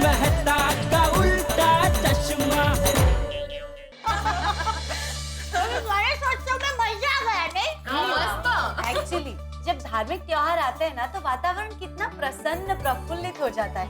मेहता का उल्टा चश्मा। गणेश उत्सव में मजा आ गया नहीं? मस्त। एक्चुअली जब धार्मिक त्योहार आते हैं ना तो वातावरण कितना प्रसन्न प्रफुल्लित हो जाता है।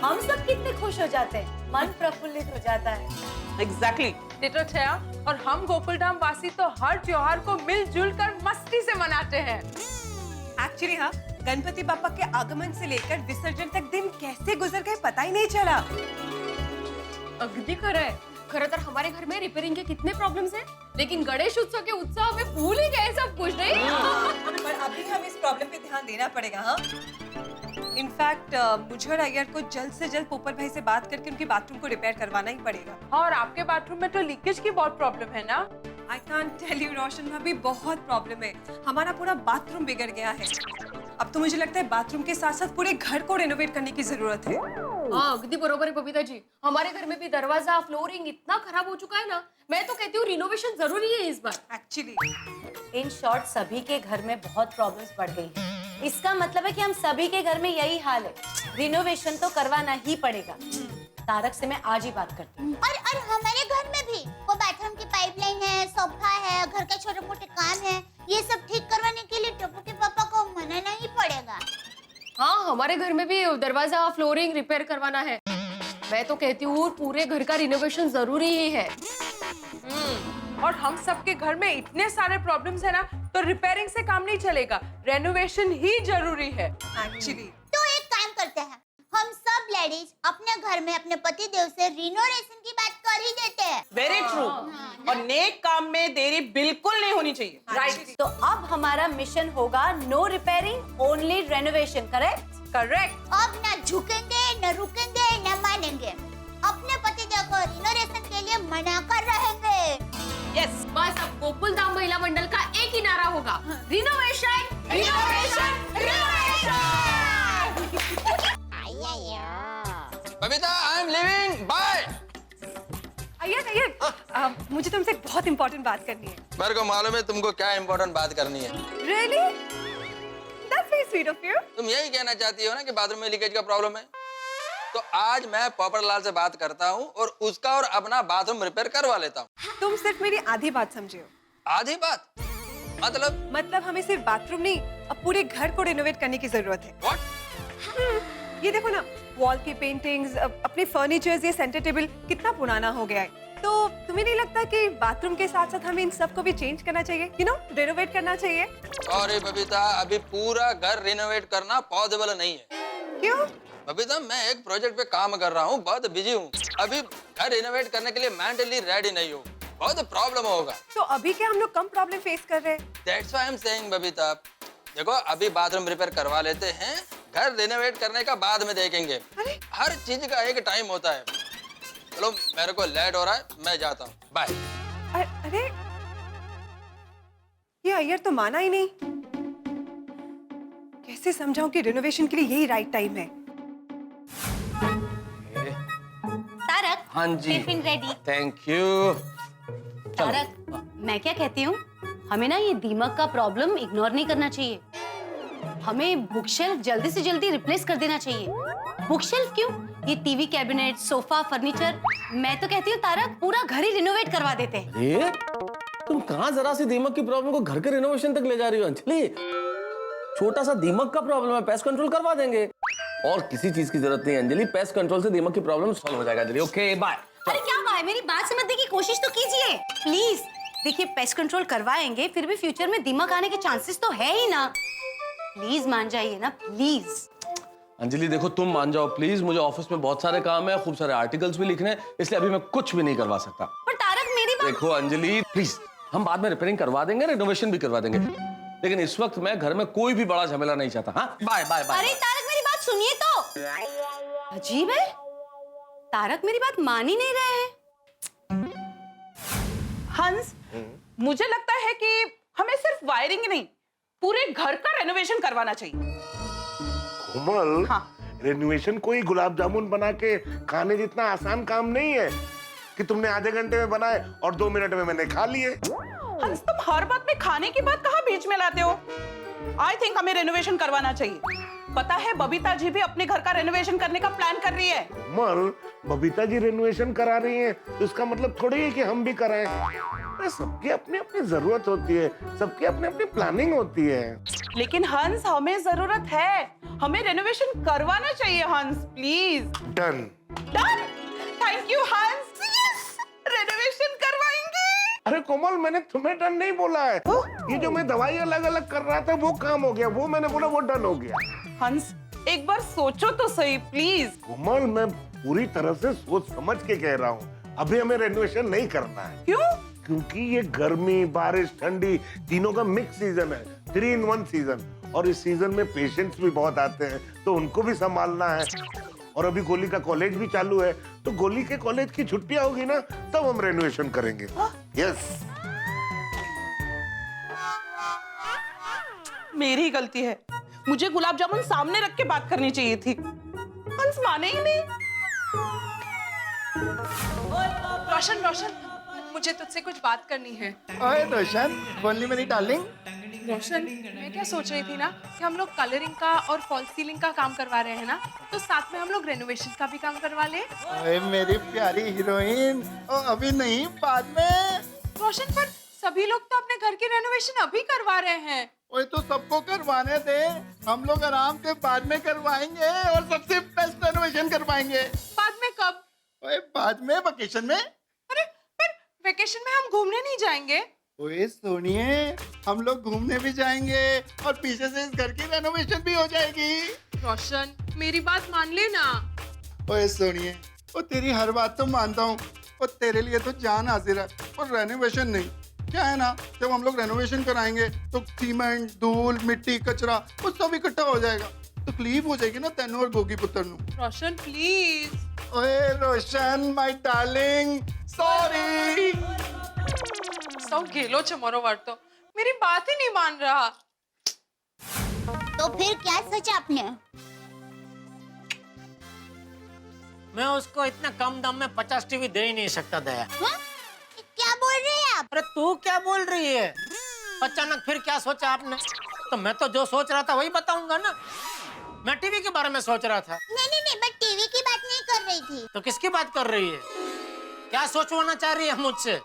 हम सब कितने खुश हो जाते हैं, मन प्रफुल्लित हो जाता है। एग्जैक्टली छया, और हम गोकुलधाम वासी तो हर त्योहार को मिलजुल कर मस्ती से मनाते हैं। एक्चुअली हाँ, गणपति बापा के आगमन से लेकर विसर्जन तक दिन कैसे गुजर गए पता ही नहीं चला। अगदी खरं आहे। खरं तर हमारे घर में रिपेयरिंग के कितने प्रॉब्लम्स हैं, लेकिन गणेश उत्सव के उत्साह में भूल ही गए सब कुछ नहीं। पर अभी हमें इस प्रॉब्लम पे ध्यान देना पड़ेगा। हाँ, इनफैक्ट मुझे और अय्यर को जल्द से जल्द पोपल भाई से बात करके उनके बाथरूम को रिपेयर करवाना ही पड़ेगा। और आपके बाथरूम में तो लीकेज की बहुत प्रॉब्लम है ना? आई कांट टेल यू रोशन भाभी, बहुत प्रॉब्लम है। हमारा पूरा बाथरूम बिगड़ गया है। अब तो मुझे लगता है बाथरूम के साथ साथ पूरे घर को रेनोवेट करने की जरूरत है। हाँ अगदी बरोबर है बबीता जी। हमारे घर में भी दरवाजा फ्लोरिंग इतना खराब हो चुका है ना, मैं तो कहती हूँ रिनोवेशन जरूरी है इस बार। एक्चुअली इन शॉर्ट सभी के घर में बहुत प्रॉब्लम्स बढ़ गई हैं। इसका मतलब है कि हम सभी के घर में यही हाल है, रिनोवेशन तो करवाना ही पड़ेगा। तारक से मैं आज ही बात करती हूँ। और हमारे घर में भी वो बाथरूम की पाइपलाइन है, सोफा है, घर के छोटे मोटे काम है, ये सब ठीक करवाने के लिए टप्पू के पापा को मनाना ही पड़ेगा। हाँ हमारे घर में भी दरवाजा फ्लोरिंग रिपेयर करवाना है। मैं तो कहती हूँ पूरे घर का रिनोवेशन जरूरी ही है। और हम सबके घर में इतने सारे प्रॉब्लम्स है ना, तो रिपेयरिंग से काम नहीं चलेगा, रेनोवेशन ही जरूरी है। एक्चुअली तो एक काम करते हैं, हम सब लेडीज अपने घर में अपने पति देव से रिनोवेशन की बात कर ही देते हैं। Very true. और नेक काम में देरी बिल्कुल नहीं होनी चाहिए। राइट। तो अब हमारा मिशन होगा no repairing only renovation. Correct? Correct. अब ना झुकेंगे, न रुकेंगे, न मानेंगे। अपने पति देव को रिनोवेशन के लिए मना कर रहेंगे। यस। बस अब गोकुलधाम महिला मंडल का एक ही नारा होगा, renovation renovation renovation. Babita, I am leaving, bye. Iyer, मुझे तुमसे एक बहुत इंपॉर्टेंट बात करनी है। मेरे को मालूम है तुमको क्या इम्पोर्टेंट बात करनी है। Really? That's very sweet of you. तुम यही कहना चाहती हो ना कि बाथरूम में लीकेज का प्रॉब्लम है। तो आज मैं पोपटलाल से बात करता हूँ और उसका और अपना बाथरूम रिपेयर करवा लेता हूँ। तुम सिर्फ मेरी आधी बात समझे हो। आधी बात मतलब हमें सिर्फ बाथरूम नहीं, अब पूरे घर को रेनोवेट करने की जरूरत है। व्हाट? ये देखो ना, वॉल की पेंटिंग्स, अपने फर्नीचर्स, ये सेंटर टेबल कितना पुराना हो गया है। तो तुम्हें नहीं लगता कि बाथरूम के साथ साथ हमें इन सब को भी चेंज करना चाहिए, यू नो, रेनोवेट करना चाहिए? सॉरी बबीता, अभी पूरा घर रिनोवेट करना पॉसिबल नहीं है। क्यों? बबीता, मैं एक प्रोजेक्ट पे काम कर रहा हूँ, बहुत बिजी हूँ। अभी घर रिनोवेट करने के लिए मेंटली रेडी नहीं हूँ, बहुत प्रॉब्लम होगा। तो अभी क्या हम लोग कम प्रॉब्लम फेस कर रहे हैं? That's why I'm saying Babita, देखो अभी बाथरूम रिपेयर करवा लेते हैं, घर रिनोवेट करने का बाद में देखेंगे। हर चीज का एक टाइम होता है। चलो मेरे को लेट हो रहा है, मैं जाता हूँ, बाय। अरे ये अय्यर तो माना ही नहीं। कैसे समझाऊं कि रिनोवेशन के लिए यही राइट टाइम है? तारक, हाँ जी। Tiffin ready. Thank you. Tarak, मैं क्या कहती हूँ, हमें ना ये दीमक का प्रॉब्लम इग्नोर नहीं करना चाहिए। हमें बुकशेल्फ जल्दी से जल्दी रिप्लेस कर देना चाहिए। बुकशेल्फ क्यों? ये टीवी कैबिनेट, सोफा, फर्नीचर, मैं तो कहती हूँ तारक पूरा घर ही रिनोवेट करवा देते हैं। अरे तुम कहाँ जरा सी दीमक की प्रॉब्लम को घर के रिनोवेशन तक ले जा रही हो अंजलि? छोटा सा दीमक का प्रॉब्लम है, पेस्ट कंट्रोल करवा देंगे। और किसी चीज की जरूरत नहीं अंजलि, पेस्ट कंट्रोल से दीमक की प्रॉब्लम सॉल्व हो जाएगा अंजलि। Okay bye. अरे क्या बात, मेरी बात समझने की कोशिश तो कीजिए प्लीज। देखिए पेस्ट कंट्रोल करवाएंगे, फिर भी फ्यूचर में दीमक आने के चांसेस तो है ही ना। प्लीज मान जाइए ना, प्लीज। अंजलि देखो तुम मान जाओ प्लीज, मुझे ऑफिस में बहुत सारे काम है, खूब सारे आर्टिकल्स भी लिखने हैं, इसलिए अभी मैं कुछ भी नहीं करवा सकता। पर तारक मेरी बात। देखो अंजलि प्लीज, हम बाद में रिपेयरिंग करवा देंगे, रिनोवेशन भी करवा देंगे, लेकिन इस वक्त मैं घर में कोई भी बड़ा झमेला नहीं चाहता। हाँ बाय बाय बाय। अरे तारक मेरी बात सुनिए तो। अजीब है, तारक मेरी बात मान ही नहीं रहे हैं। हंस, मुझे लगता है कि हमें सिर्फ वायरिंग नहीं, पूरे घर का रेनोवेशन करवाना चाहिए। कोमल, हाँ। रेनोवेशन कोई गुलाब जामुन बना के खाने जितना आसान काम नहीं है कि तुमने आधे घंटे में बनाए और 2 मिनट में मैंने खा लिए। हंस, तुम हर बात में खाने की बात कहाँ बीच में लाते हो? आई थिंक हमें रेनोवेशन करवाना चाहिए। पता है बबीता जी भी अपने घर का रेनोवेशन करने का प्लान कर रही है। कोमल, बबीता जी रेनोवेशन करा रही हैं तो इसका मतलब थोड़ी है कि हम भी कराएं। अरे सबकी अपनी अपनी जरूरत होती है, सबकी अपनी अपनी प्लानिंग होती है। लेकिन हंस हमें जरूरत है, हमें रेनोवेशन करवाना चाहिए हंस, please. Done. Done. Thank you हंस, रेनोवेशन करवाएंगे। अरे कोमल, मैंने तुम्हें डन नहीं बोला है। ये जो मैं दवाई अलग अलग कर रहा था वो काम हो गया, वो मैंने बोला वो डन हो गया। हंस एक बार सोचो तो सही प्लीज। कोमल, मैं पूरी तरह से सोच समझ के कह रहा हूँ, अभी हमें रेनोवेशन नहीं करना है। क्यों? क्योंकि ये गर्मी, बारिश, ठंडी तीनों का मिक्स सीजन है, 3 in 1 सीजन। और इस सीजन में पेशेंट्स भी बहुत आते हैं तो उनको भी संभालना है। और अभी गोली का कॉलेज भी चालू है, तो गोली के कॉलेज की छुट्टियां होगी ना, तब हम रेनोवेशन करेंगे। यस। मेरी गलती है, मुझे गुलाब जामुन सामने रख के बात करनी चाहिए थी। हंस माने ही नहीं। रोशन रोशन, मुझे तुझसे कुछ बात करनी है। ओए रोशन, बोलनी मेरी डार्लिंग। रोशन, मैं क्या सोच रही थी ना कि हम लोग कलरिंग का और फॉल सीलिंग का काम करवा रहे हैं ना, तो साथ में हम लोग रेनोवेशन का भी काम करवा ले। ओए मेरी प्यारी हीरोइन, ओ अभी नहीं, बाद में। रोशन, पर सभी लोग तो अपने घर की रेनोवेशन अभी करवा रहे हैं। ओए तो सबको करवाने दे, हम लोग आराम से बाद में करवाएंगे और सबसे बेस्ट रेनोवेशन करवाएंगे। बाद में कब? ओए बाद में, वेकेशन में। अरे पर वेकेशन में हम घूमने नहीं जाएंगे। ओए सुनिए, हम लोग घूमने भी जाएंगे और पीछे से इस घर की रेनोवेशन भी हो जाएगी। रोशन, मेरी बात मान लेना। ओए सुनिए, ओ तेरी हर बात तो मानता हूँ, और तेरे लिए तो जान हाजिर है, और रेनोवेशन नहीं। क्या है ना, जब हम लोग रेनोवेशन कराएंगे तो सीमेंट, धूल, मिट्टी, कचरा वो सब इकट्ठा हो जाएगा, तकलीफ हो जाएगी ना तेनू और गोगी पुत्र नू। रोशन प्लीज। ओए रोशन माय डार्लिंग, सॉरी। सब गेलो छे मारो वार्तो, मेरी बात ही नहीं मान रहा। तो फिर क्या सोचा आपने? मैं उसको इतने कम दाम में 50 टीवी दे ही नहीं सकता दया। हाँ? क्या बोल रहे हैं आप? अरे तू क्या बोल रही है? अचानक फिर क्या सोचा आपने? तो मैं तो जो सोच रहा था वही बताऊंगा ना। मैं टीवी के बारे में सोच रहा था। नहीं, मैं टीवी की बात नहीं कर रही थी। तो किसकी बात कर रही है? क्या सोचवाना चाह रही है मुझसे?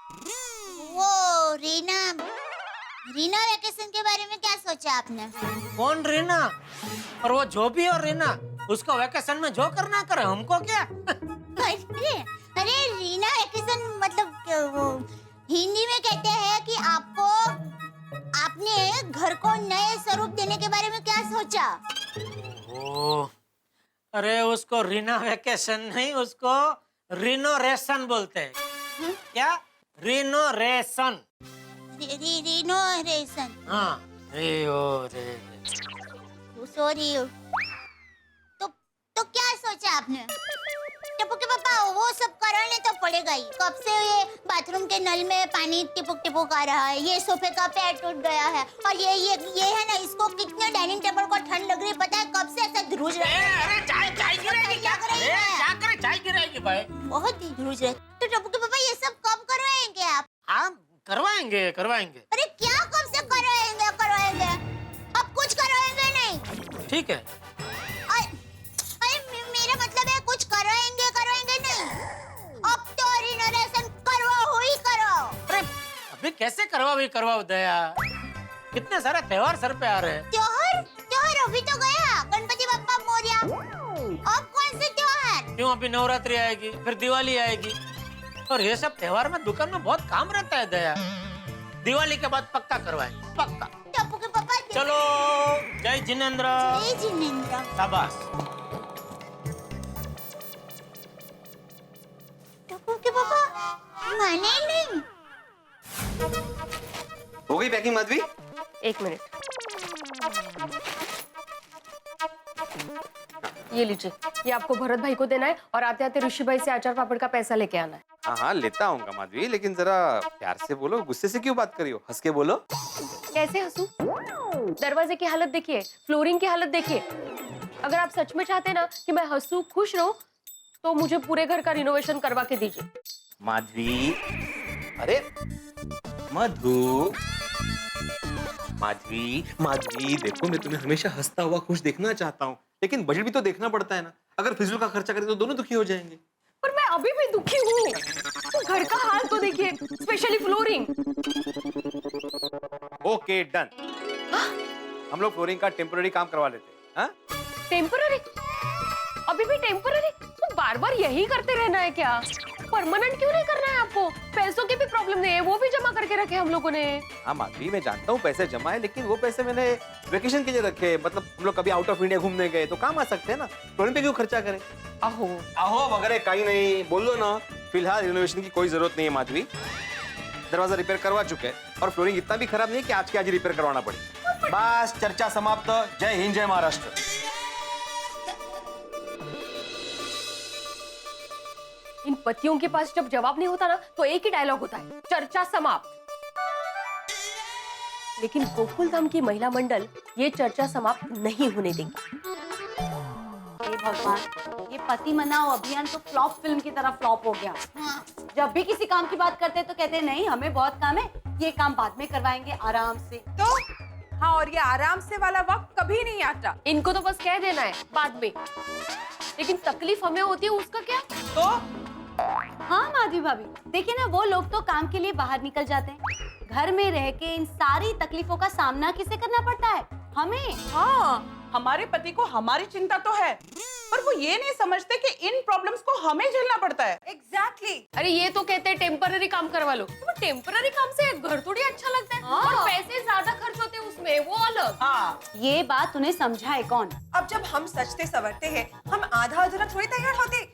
वो रीना वेकेशन के बारे में क्या सोचा आपने? कौन रीना? और वो जो भी और रीना, उसको वेकेशन में जो करना करे, हमको क्या? अरे रीना वेकेशन मतलब वो हिंदी में कहते हैं कि आपने घर को नए स्वरूप देने के बारे में क्या सोचा? ओ, अरे उसको रीना वेकेशन नहीं, उसको रिनोरेशन बोलते हैं। क्या? रिनोरेशन। रिनोरेशन। हाँ, सॉरी। तो क्या सोचा आपने? टप्पू के पापा, वो सब कराने तो पड़ेगा ही। कब से ये बाथरूम के नल में पानी टिपुक टिपुक आ रहा है, ये सोफे का पैर टूट गया है, और ये है ना, इसको कितने डाइनिंग टेबल को ठंड लग रही है पता है? कब से ऐसा ध्रुज रहा है। अरे चाय गिराएगी क्या? क्या करे, चाय गिराएगी भाई। बहुत ही ध्रुज रहे। तो टप्पू के पापा, ये सब कब करवाएंगे आप? हाँ, करवाएंगे। अरे क्या कब से करवाएंगे? अब कुछ करवाएंगे नहीं? ठीक है। अरे मेरा मतलब है कुछ करवाएंगे नहीं। अब तो रिनोवेशन करवाओ ही कराओ। अरे अभी कैसे करवाओ दया? कितने सारे त्योहार सर पे आ रहे हैं। त्योहार अभी तो गया, गणपति बप्पा मोरया। अब कौन से त्योहार? क्यों, अभी नवरात्रि आएगी, फिर दिवाली आएगी, और ये सब त्योहार में दुकान में बहुत काम रहता है दया। दिवाली के बाद पक्का करवाएंगे, पक्का। टप्पू के पापा चलो, जय जिनेंद्र। जय जिनेंद्र। शाबाश। टप्पू के पापा माने नहीं। हो गई पैकिंग माधवी? 1 मिनट, ये लीजिए, ये आपको भरत भाई को देना है, और आते आते ऋषि भाई से अचार पापड़ का पैसा लेके आना है। हाँ लेता हूँ माधवी, लेकिन जरा प्यार से बोलो, गुस्से से क्यों बात करी हो? हंस के बोलो। कैसे हंसू? दरवाजे की हालत देखिए, फ्लोरिंग की हालत देखिए। अगर आप सच में चाहते ना कि मैं हंसू, खुश रहूं, तो मुझे पूरे घर का रिनोवेशन करवा के दीजिए। माधवी, अरे मधु, माधवी माधवी देखो, मैं तुम्हें हमेशा हंसता हुआ खुश देखना चाहता हूँ, लेकिन बजट भी तो देखना पड़ता है ना। अगर फिजूल का खर्चा करें तो दोनों दुखी हो जाएंगे। पर मैं अभी भी दुखी हूँ। तो घर का हाल तो देखिए, स्पेशली फ्लोरिंग। ओके डन, हम लोग फ्लोरिंग का टेम्पररी काम करवा लेते हैं। हाँ? टेम्पररी? अभी भी टेम्पररी? तो बार बार यही करते रहना है क्या? परमानेंट क्यों नहीं करना है आपको? पैसों की भी प्रॉब्लम नहीं है, वो भी जमा करके रखे हम लोगों ने। हाँ माधवी, मैं जानता हूँ पैसे जमा है, लेकिन वो पैसे मैंने वेकेशन के लिए रखे। मतलब हम लोग कभी आउट ऑफ इंडिया घूमने गए तो काम आ सकते हैं ना। फ्लोरिंग पे क्यों खर्चा करें? अहो आहो वगैरह कहीं नहीं, बोल दो ना। फिलहाल रिनोवेशन की कोई जरूरत नहीं है माधवी। दरवाजा रिपेयर करवा चुके हैं और फ्लोरिंग इतना भी खराब नहीं है कि आज के आज रिपेयर करवाना पड़े। बस चर्चा समाप्त। जय हिंद, जय महाराष्ट्र। इन पतियों के पास जब जवाब नहीं होता ना तो एक ही डायलॉग होता है, चर्चा समाप्त। लेकिन गोकुल धाम की महिला मंडल ये चर्चा समाप्त नहीं होने देगी। हे भगवान, ये पति मनाओ अभियान तो फ्लॉप फिल्म की तरह फ्लॉप हो गया। जब भी किसी काम की बात करते हैं तो कहते हैं नहीं हमें बहुत काम है, ये काम बाद में करवाएंगे आराम से। तो हाँ, और ये आराम से वाला वक्त कभी नहीं आता। इनको तो बस कह देना है बाद में, लेकिन तकलीफ हमें होती है उसका क्या? तो हाँ माधवी भाभी, देखिए ना वो लोग तो काम के लिए बाहर निकल जाते हैं, घर में रह के इन सारी तकलीफों का सामना किसे करना पड़ता है? हमें। हाँ, हमारे पति को हमारी चिंता तो है, पर वो ये नहीं समझते कि इन प्रॉब्लम्स को हमें झेलना पड़ता है। एग्जैक्टली। अरे ये तो कहते हैं टेम्पररी काम करवा लो, तो टेम्पररी काम से घर थोड़ी अच्छा लगता है। और पैसे ज्यादा खर्च होते हैं उसमें, वो अलग। हाँ, ये बात उन्हें समझाए कौन? अब जब हम सजते सवरते हैं, हम आधा अधूरा थोड़ी तैयार होते।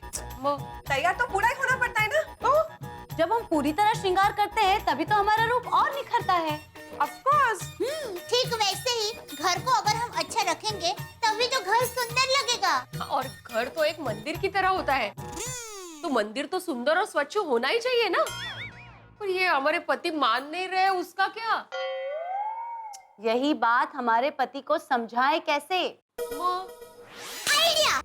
तैयार तो पूरा ही होना पड़ता है ना। तो जब हम पूरी तरह श्रृंगार करते हैं तभी तो हमारा रूप और निखरता है। Of course. ठीक वैसे ही घर को अगर हम अच्छा रखेंगे तभी तो घर सुंदर लगेगा। और घर तो एक मंदिर की तरह होता है, तो मंदिर तो सुंदर और स्वच्छ होना ही चाहिए ना। पर ये हमारे पति मान नहीं रहे, उसका क्या? यही बात हमारे पति को समझाए कैसे? आइडिया।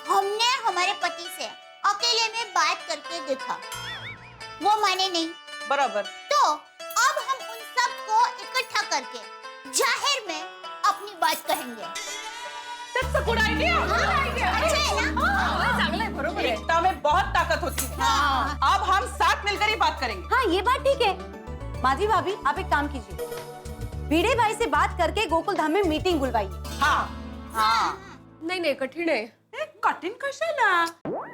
हमने हमारे पति से अकेले में बात करके देखा, वो माने नहीं। बराबर। तो अब हम उन सबको इकट्ठा करके जाहिर में अपनी बात कहेंगे। That's a good idea. अच्छा है ना? चांगलं आहे, बरोबर आहे। एकता में बहुत ताकत होती है। अब हम साथ मिलकर ही बात करेंगे। हाँ ये बात ठीक है। माधवी भाभी आप एक काम कीजिए, भिड़े भाई से बात करके गोकुल धाम में मीटिंग बुलवाइए। हाँ। नहीं कठिन है। कठिन कशाला?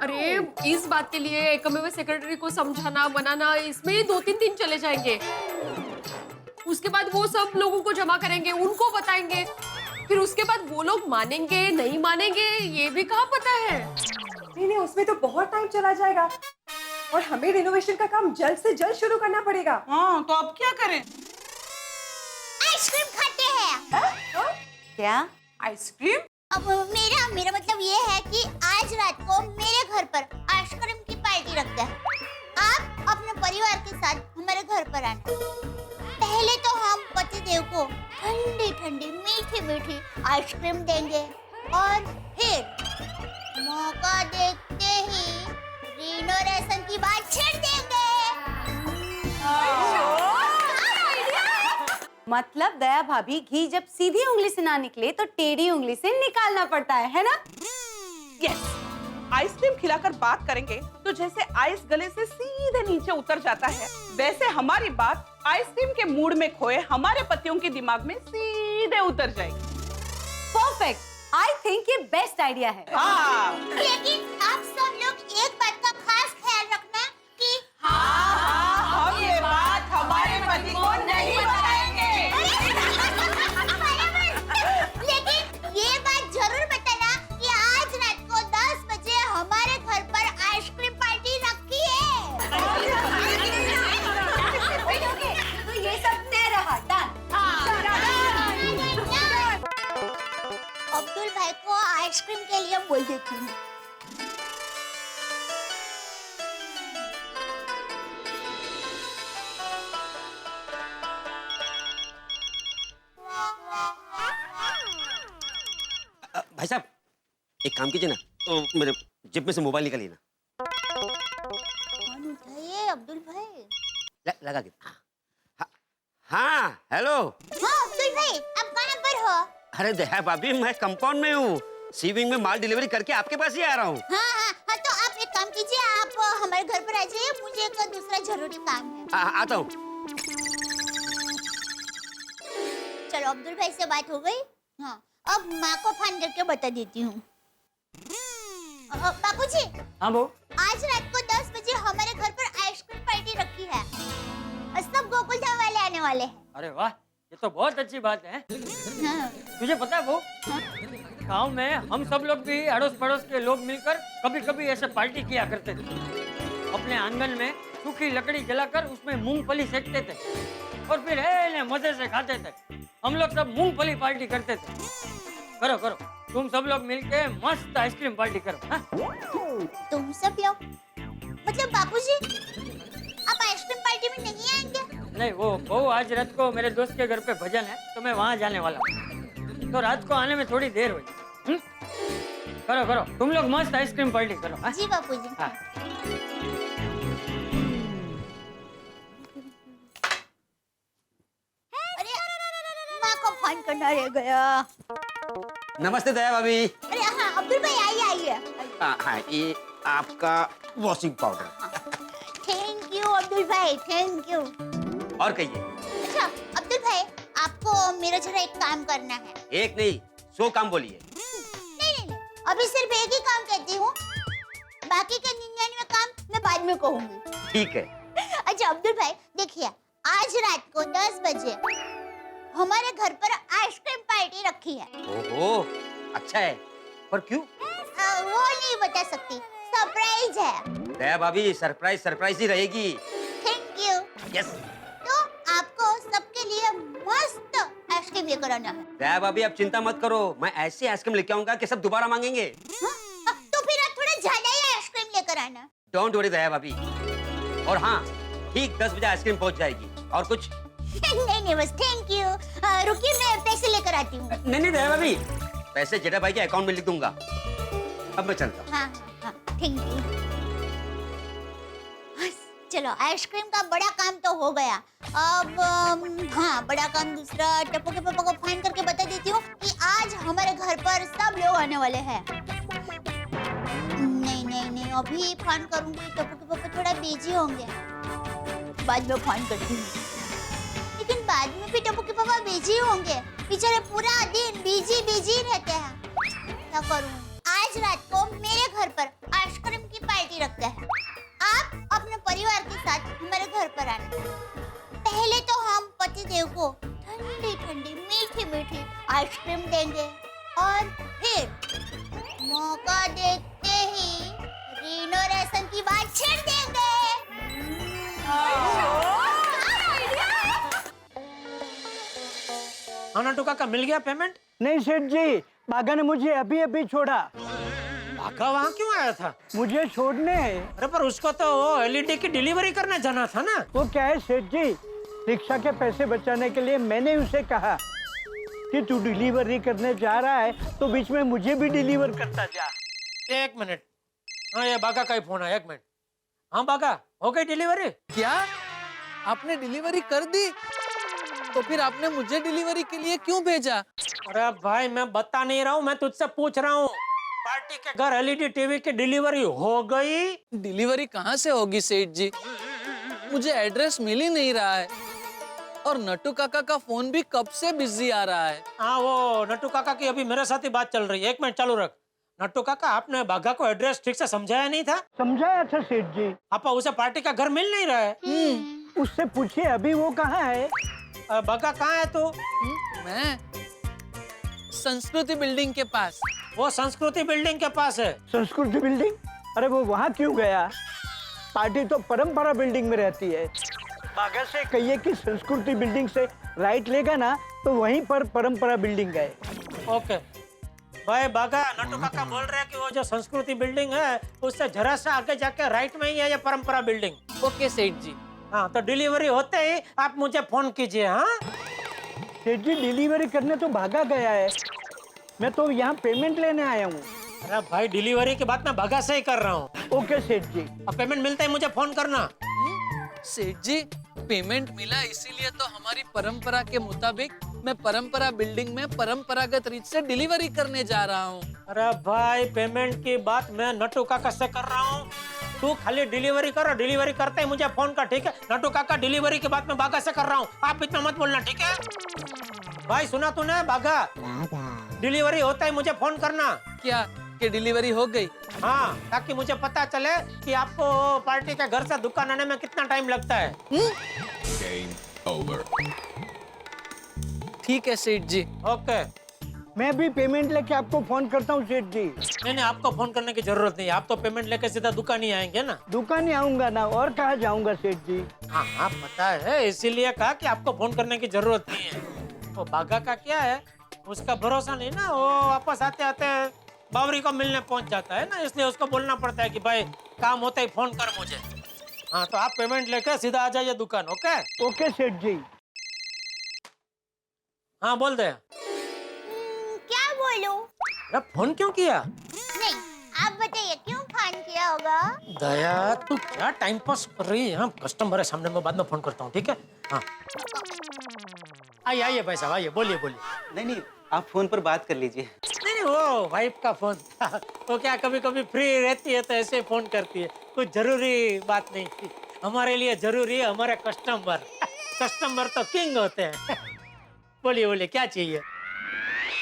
अरे इस बात के लिए एकमेव सेक्रेटरी को समझाना बनाना, इसमें ही 2-3 दिन चले जाएंगे। उसके बाद वो सब लोगों को जमा करेंगे, उनको बताएंगे, फिर उसके बाद वो लोग मानेंगे नहीं मानेंगे ये भी कहाँ पता है। नहीं, उसमें तो बहुत टाइम चला जाएगा और हमें रिनोवेशन का काम जल्द से जल्द शुरू करना पड़ेगा। हाँ, तो अब क्या करें? आइसक्रीम खाते हैं। क्या? आइसक्रीम? अब मेरा मतलब ये है कि आज रात को मेरे घर पर आइसक्रीम की पार्टी रखते हैं। आप अपने परिवार के साथ हमारे घर पर आना। पहले तो हम पतिदेव को ठंडी ठंडी मीठी मीठी आइसक्रीम देंगे और फिर मौका देखते ही रिनोवेशन की बात छेड़ देंगे। मतलब दया भाभी, घी जब सीधी उंगली से ना निकले तो टेढ़ी उंगली से निकालना पड़ता है ना? यस। आइसक्रीम खिलाकर बात करेंगे तो जैसे आइस गले से सीधे नीचे उतर जाता है, वैसे हमारी बात आइसक्रीम के मूड में खोए हमारे पतियों के दिमाग में सीधे उतर जाएगी। परफेक्ट। आई थिंक ये बेस्ट आइडिया है। हाँ। लेकिन आप सब लोग एक बात का खास ख्याल रखना कि हम ये बात हमारे पति को नहीं बताएंगे। लेकिन ये बात जरूर बताना कि आज रात को 10 बजे हमारे घर पर आइसक्रीम पार्टी रखी है। तो ये सब तय रहा। अब्दुल भाई को आइसक्रीम के लिए बोल देती हूँ। भाई साहब एक काम कीजिए ना, तो मेरे जेब में से मोबाइल निकालिए ना। कौन उठाइए? अब्दुल भाई। लगा के। हाँ हेलो। हाँ अब्दुल भाई, आप कहाँ पर हो? अरे दया भाभी, मैं कंपाउंड में हूँ। सी विंग में माल डिलीवरी करके आपके पास ही आ रहा हूँ। हाँ, तो आप एक काम कीजिए, आप हमारे घर पर आ जाइए, मुझे एक दूसरा जरूरी काम है। आता हूँ। चलो अब्दुल भाई से बात हो गई। हाँ, अब माँ को फोन करके बता देती हूँ। बाबूजी। हाँ वो आज रात को 10 बजे हमारे घर पर आइसक्रीम पार्टी रखी है और सब गोकुल धाम वाले आने वाले हैं। अरे वाह, ये तो बहुत अच्छी बात है। हाँ। तुझे पता है वो गांव में हम सब लोग भी अड़ोस पड़ोस के लोग मिलकर कभी कभी ऐसे पार्टी किया करते थे। अपने आंगन में सूखी लकड़ी जलाकर उसमें मूंगफली सेकते थे और फिर मजे से खाते थे। हम लोग सब मूंगफली पार्टी करते थे। करो करो, तुम सब लोग मिलके मस्त आइसक्रीम पार्टी करो। हाँ? तुम सब लोग मतलब बाबूजी, आप आइसक्रीम पार्टी में नहीं आएंगे? नहीं, वो आज रात को मेरे दोस्त के घर पे भजन है तो मैं वहाँ जाने वाला हूँ, तो रात को आने में थोड़ी देर होगी। करो करो, तुम लोग मस्त आइसक्रीम पार्टी करो। हाँ? जी बाबूजी। हाँ। अरे माँ को फोन करना रह गया। नमस्ते दया भाभी। अरे हाँ अब्दुल भाई, आइए। हाँ, ये आपका washing powder. Thank you Abdul भाई, थैंक यू। और कहिए। अच्छा अब्दुल भाई, आपको मेरा जरा एक काम करना है। एक नहीं 100 काम बोलिए। नहीं, अभी सिर्फ एक ही काम कहती हूँ, बाकी के 99 काम मैं बाद में कहूँगी। ठीक है। अच्छा अब्दुल भाई देखिए, आज रात को 10 बजे हमारे घर पर आइसक्रीम पार्टी रखी है। ओहो, अच्छा है, पर क्यों? वो नहीं बता सकती, सरप्राइज है। दया भाभी, सरप्राइज ही रहेगी। Thank you. यस। तो आपको सबके लिए मस्त आइसक्रीम लेकर आना है। दया भाभी आप चिंता मत करो, मैं ऐसी आइसक्रीम लेके आऊंगा कि सब दोबारा मांगेंगे। तो फिर आप थोड़ा ज्यादा ही आइसक्रीम लेकर आना। डोंट वरी दया भाभी। और हाँ, ठीक 10 बजे आइसक्रीम पहुंच जाएगी। और कुछ? नहीं बस थैंक यू। रुकिए, मैं पैसे लेकर आती हूँ। नहीं दया भाभी, पैसे जेठा भाई के अकाउंट में लिख दूंगा। अब मैं चलता हूँ। हाँ, थैंक यू। चलो आइसक्रीम का बड़ा काम तो हो गया। अब हाँ, बड़ा काम दूसरा, टप्पू के पापा को फोन करके बता देती हूँ कि आज हमारे घर पर सब लोग आने वाले हैं। नहीं, अभी फोन करूंगी, टप्पू के पापा थोड़ा बिजी होंगे, बाद में फोन करती हूँ। लेकिन बाद में भी टप्पू के पापा बिजी होंगे, बेचारे पूरा दिन बिजी रहते हैं। क्या करूँ? आज रात को मेरे घर पर आइसक्रीम की पार्टी रखते हैं। आप अपने परिवार के साथ हमारे घर पर आना। पहले तो हम पतिदेव को ठंडी मीठी आइसक्रीम देंगे और फिर मौका देखते ही रिनोवेशन की बात छेड़ देंगे। नट्टू काका, मिल गया पेमेंट? नहीं सेठ जी, बागा ने मुझे अभी छोड़ा। बागा वहाँ क्यों आया था? मुझे छोड़ने। अरे पर उसको तो वो एलईडी की डिलीवरी करने जाना था ना। वो क्या है सेठ जी, रिक्शा के पैसे बचाने के लिए मैंने उसे कहा कि तू डिलीवरी करने जा रहा है तो बीच में मुझे भी डिलीवर करता जा। 1 मिनट। हाँ, ये बागा का ही फोन है। 1 मिनट। हाँ बागा, हो गई डिलीवरी? क्या आपने डिलीवरी कर दी? तो फिर आपने मुझे डिलीवरी के लिए क्यों भेजा? अरे भाई, मैं बता नहीं रहा हूँ, मैं तुझसे पूछ रहा हूँ। पार्टी के घर एलईडी टीवी की डिलीवरी हो गई? डिलीवरी कहाँ से होगी सेठ जी, मुझे एड्रेस मिल ही नहीं रहा है और नट्टू काका का फोन भी कब से बिजी आ रहा है। हाँ, वो नट्टू काका की अभी मेरे साथ ही बात चल रही है। 1 मिनट चालू रख। नट्टू काका, आपने बागा को एड्रेस ठीक से समझाया नहीं था? समझाया था सेठ जी। आपा उसे पार्टी का घर मिल नहीं रहा है। उससे पूछिए अभी वो कहाँ है। बागा कहाँ है तू? मैं संस्कृति बिल्डिंग के पास। वो संस्कृति बिल्डिंग के पास है। संस्कृति बिल्डिंग? अरे वो वहाँ क्यों गया? पार्टी तो परंपरा बिल्डिंग में रहती है। बागा से कहिए कि संस्कृति बिल्डिंग से राइट लेगा ना तो वहीं पर परंपरा बिल्डिंग है। ओके भाई बागा, नट्टू काका बोल रहे हैं कि वो जो संस्कृति बिल्डिंग है उससे जरा सा आगे जाके राइट में ही है ये परंपरा बिल्डिंग। ओके सेठ जी। हाँ, तो डिलीवरी होते ही आप मुझे फोन कीजिए। हाँ सेठ जी, डिलीवरी करने तो भागा गया है, मैं तो यहाँ पेमेंट लेने आया हूँ। अरे भाई, डिलीवरी की बात मैं भागा से ही कर रहा हूँ। ओके सेठ जी। अब पेमेंट मिलता है मुझे फोन करना। सेठ जी, पेमेंट मिला इसीलिए तो हमारी परंपरा के मुताबिक मैं परंपरा बिल्डिंग में परंपरागत रीत से डिलीवरी करने जा रहा हूँ। अरे भाई पेमेंट की बात मैं नटू काका से कर रहा हूँ। तू खाली डिलीवरी करो, डिलीवरी करते ही मुझे फोन कर, ठीक है? नटू काका डिलीवरी की बात मैं बागा से कर रहा हूँ, आप इतना मत बोलना, ठीक है? भाई सुना तूने बागा? डिलीवरी होता है मुझे फोन करना। क्या कि डिलीवरी हो गई? हाँ, ताकि मुझे पता चले कि आपको पार्टी के घर से दुकान आने में कितना टाइम लगता है। ठीक है सेठ जी। ओके। मैं भी पेमेंट लेके आपको फोन करता हूँ सेठ जी। नहीं, आपको फोन करने की जरूरत नहीं, आप तो पेमेंट लेके सीधा दुकान ही आएंगे ना। दुकान ही आऊंगा ना, और कहाँ जाऊंगा सेठ जी? हाँ पता है, इसीलिए कहा कि आपको फोन करने की जरूरत नहीं है। वो बागा का क्या है, उसका भरोसा नहीं ना, वो वापस आते आते बावरी को मिलने पहुंच जाता है ना, इसलिए उसको बोलना पड़ता है कि भाई काम होता ही फोन कर मुझे। हाँ तो आप पेमेंट लेकर सीधा आ जाइए दुकान। ओके ओके सेठ जी। हाँ बोल दे। क्या बोलूं? अरे फोन क्यों किया? नहीं, आप बताइए क्यों फोन किया होगा? दया तू क्या टाइम पास कर रही है? हाँ कस्टमर है सामने, मैं बाद में फोन करता हूँ, ठीक है? हाँ आइए भाई साहब, आइए, बोलिए। नहीं, आप फोन पर बात कर लीजिए। नहीं, वो वाइफ का फोन था। वो क्या कभी कभी फ्री रहती है तो ऐसे फोन करती है, कुछ जरूरी बात नहीं थी। हमारे लिए जरूरी है हमारे कस्टमर। कस्टमर तो किंग होते हैं। बोलिए क्या चाहिए?